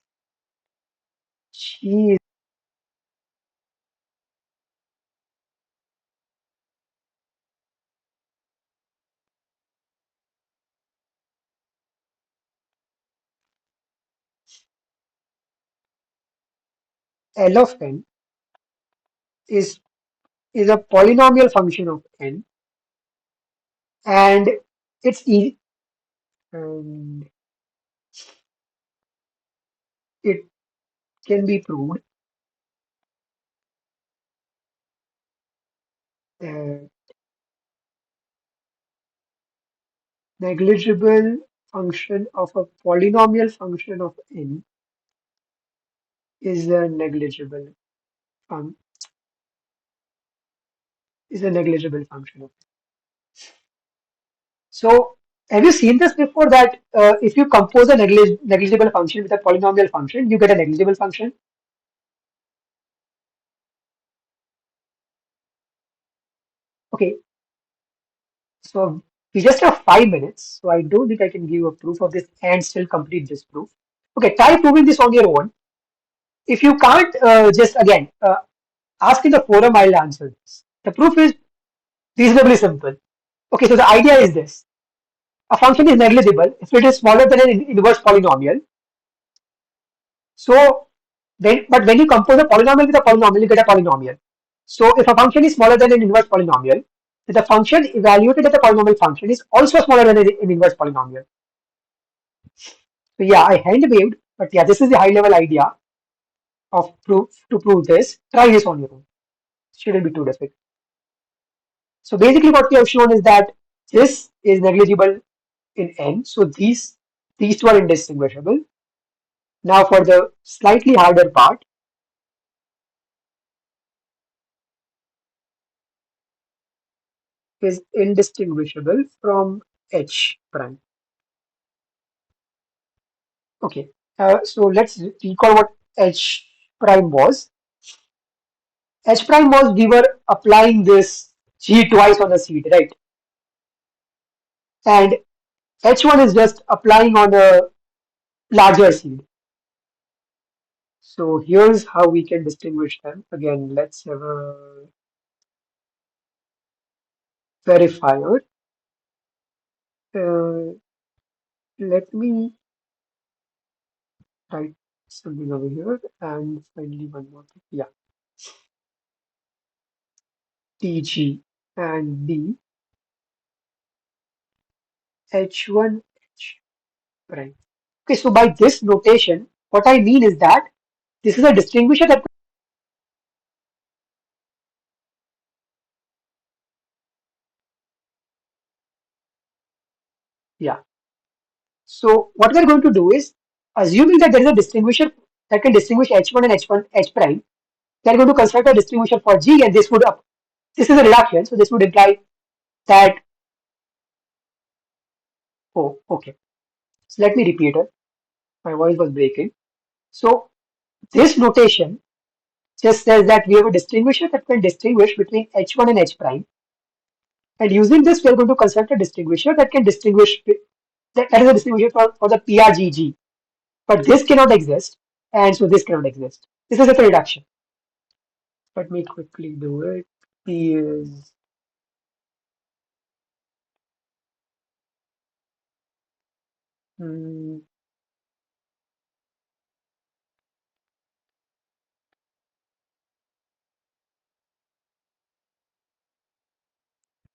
she is L of N is a polynomial function of N and it's easy and it can be proved that negligible function of a polynomial function of N is a negligible fun is a negligible function of N. So have you seen this before that if you compose a negligible function with a polynomial function, you get a negligible function? Okay, so we just have 5 minutes, so I don't think I can give a proof of this and still complete this proof. Okay, try proving this on your own. If you can't, just again ask in the forum. I'll answer this. The proof is reasonably simple. Okay, so the idea is this: a function is negligible if it is smaller than an inverse polynomial. So but when you compose a polynomial with a polynomial, you get a polynomial. So if a function is smaller than an inverse polynomial, then the function evaluated as a polynomial function is also smaller than an inverse polynomial. So yeah, I hand waved, but yeah, this is the high level idea of proof to prove this. Try this on your own. Shouldn't be too difficult. So basically what we have shown is that this is negligible in n. So these two are indistinguishable. Now for the slightly harder part, is indistinguishable from H prime. Okay, so let's recall what H prime was. H prime was we were applying this G twice on a seed, right? And H1 is just applying on a larger seed. So here's how we can distinguish them. Again, let's have a verifier. Uh, Let me write something over here and finally one more thing. Yeah, TG and B H1 H prime. Okay, so by this notation, what I mean is that this is a distinguisher that, yeah. So what we're going to do is, assuming that there is a distinguisher that can distinguish H1 and H1 H prime, they're going to construct a distinguisher for G, and this is a reduction, so this would imply that, oh, okay. So let me repeat it. My voice was breaking. So this notation just says that we have a distinguisher that can distinguish between H1 and H prime. And using this, we are going to construct a distinguisher that can distinguish, that is a distinguisher for the PRGG. But this cannot exist, and so this cannot exist. This is a reduction. Let me quickly do it. P is mm,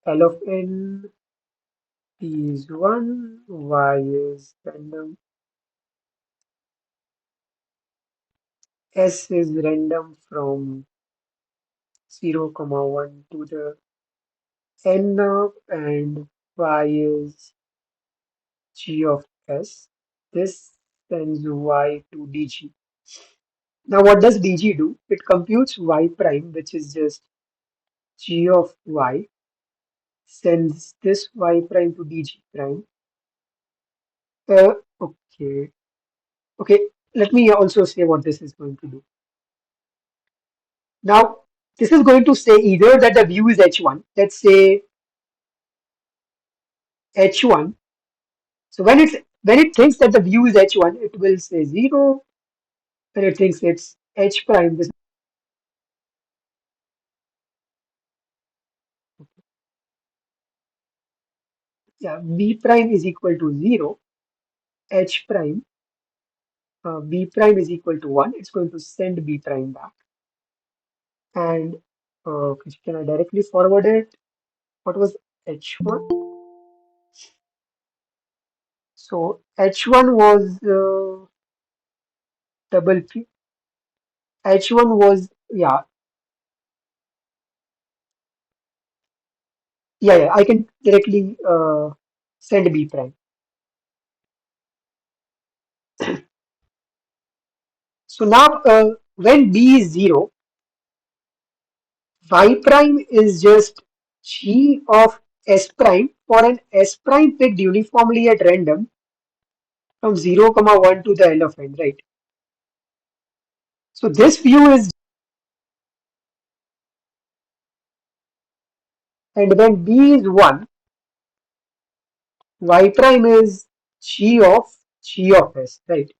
L of n, P is 1, Y is random, S is random from 0, comma 1 to the n of, and Y is G of S. This sends Y to DG. Now what does DG do? It computes Y prime, which is just G of Y, sends this Y prime to DG prime. Okay. Okay, let me also say what this is going to do. Now, this is going to say either that the view is H1, let's say H1. So when it thinks that the view is H1, it will say 0. When it thinks it's H prime, this, yeah, B prime is equal to 0, H prime, B prime is equal to 1. It's going to send B prime back. And okay, can I directly forward it? What was H1? So H1 was double P. H1 was, yeah, yeah, I can directly send B prime. So now when B is 0, Y prime is just G of S prime for an S prime picked uniformly at random from 0, comma 1 to the L of n, right? So this view is, and when B is 1, Y prime is G of S, right?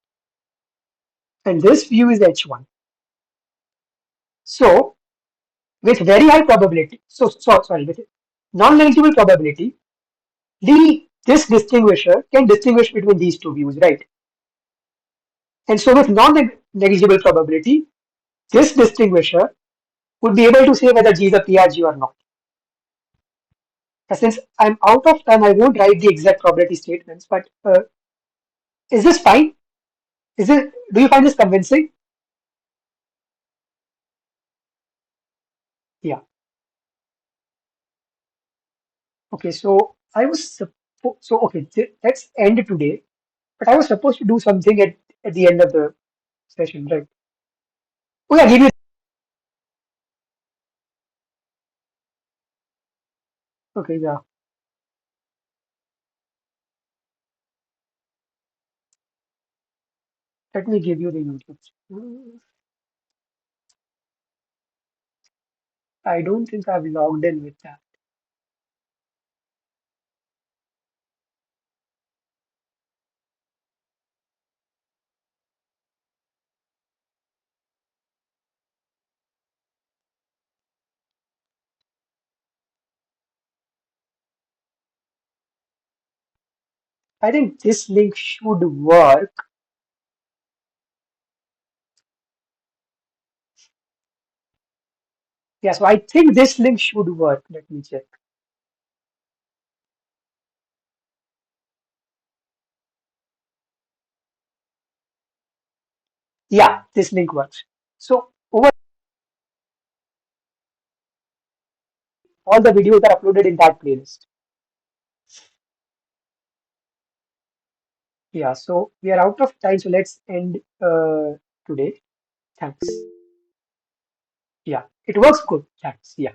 And this view is H1. So with very high probability, sorry, with non-negligible probability, this distinguisher can distinguish between these two views, right? And so with non-negligible probability, this distinguisher would be able to say whether G is a PRG or not. Since I'm out of time, I won't write the exact probability statements, but is this fine? Do you find this convincing? Yeah. Okay, so let's end today. But I was supposed to do something at the end of the session, right? Oh yeah, give you. Okay, yeah. Let me give you the YouTube. I don't think I've logged in with that. I think this link should work. Yeah, so I think this link should work. Let me check. Yeah, this link works. So over all the videos are uploaded in that playlist. Yeah, so we are out of time, so let's end today. Thanks. Yeah, it works good. Thanks. Yeah.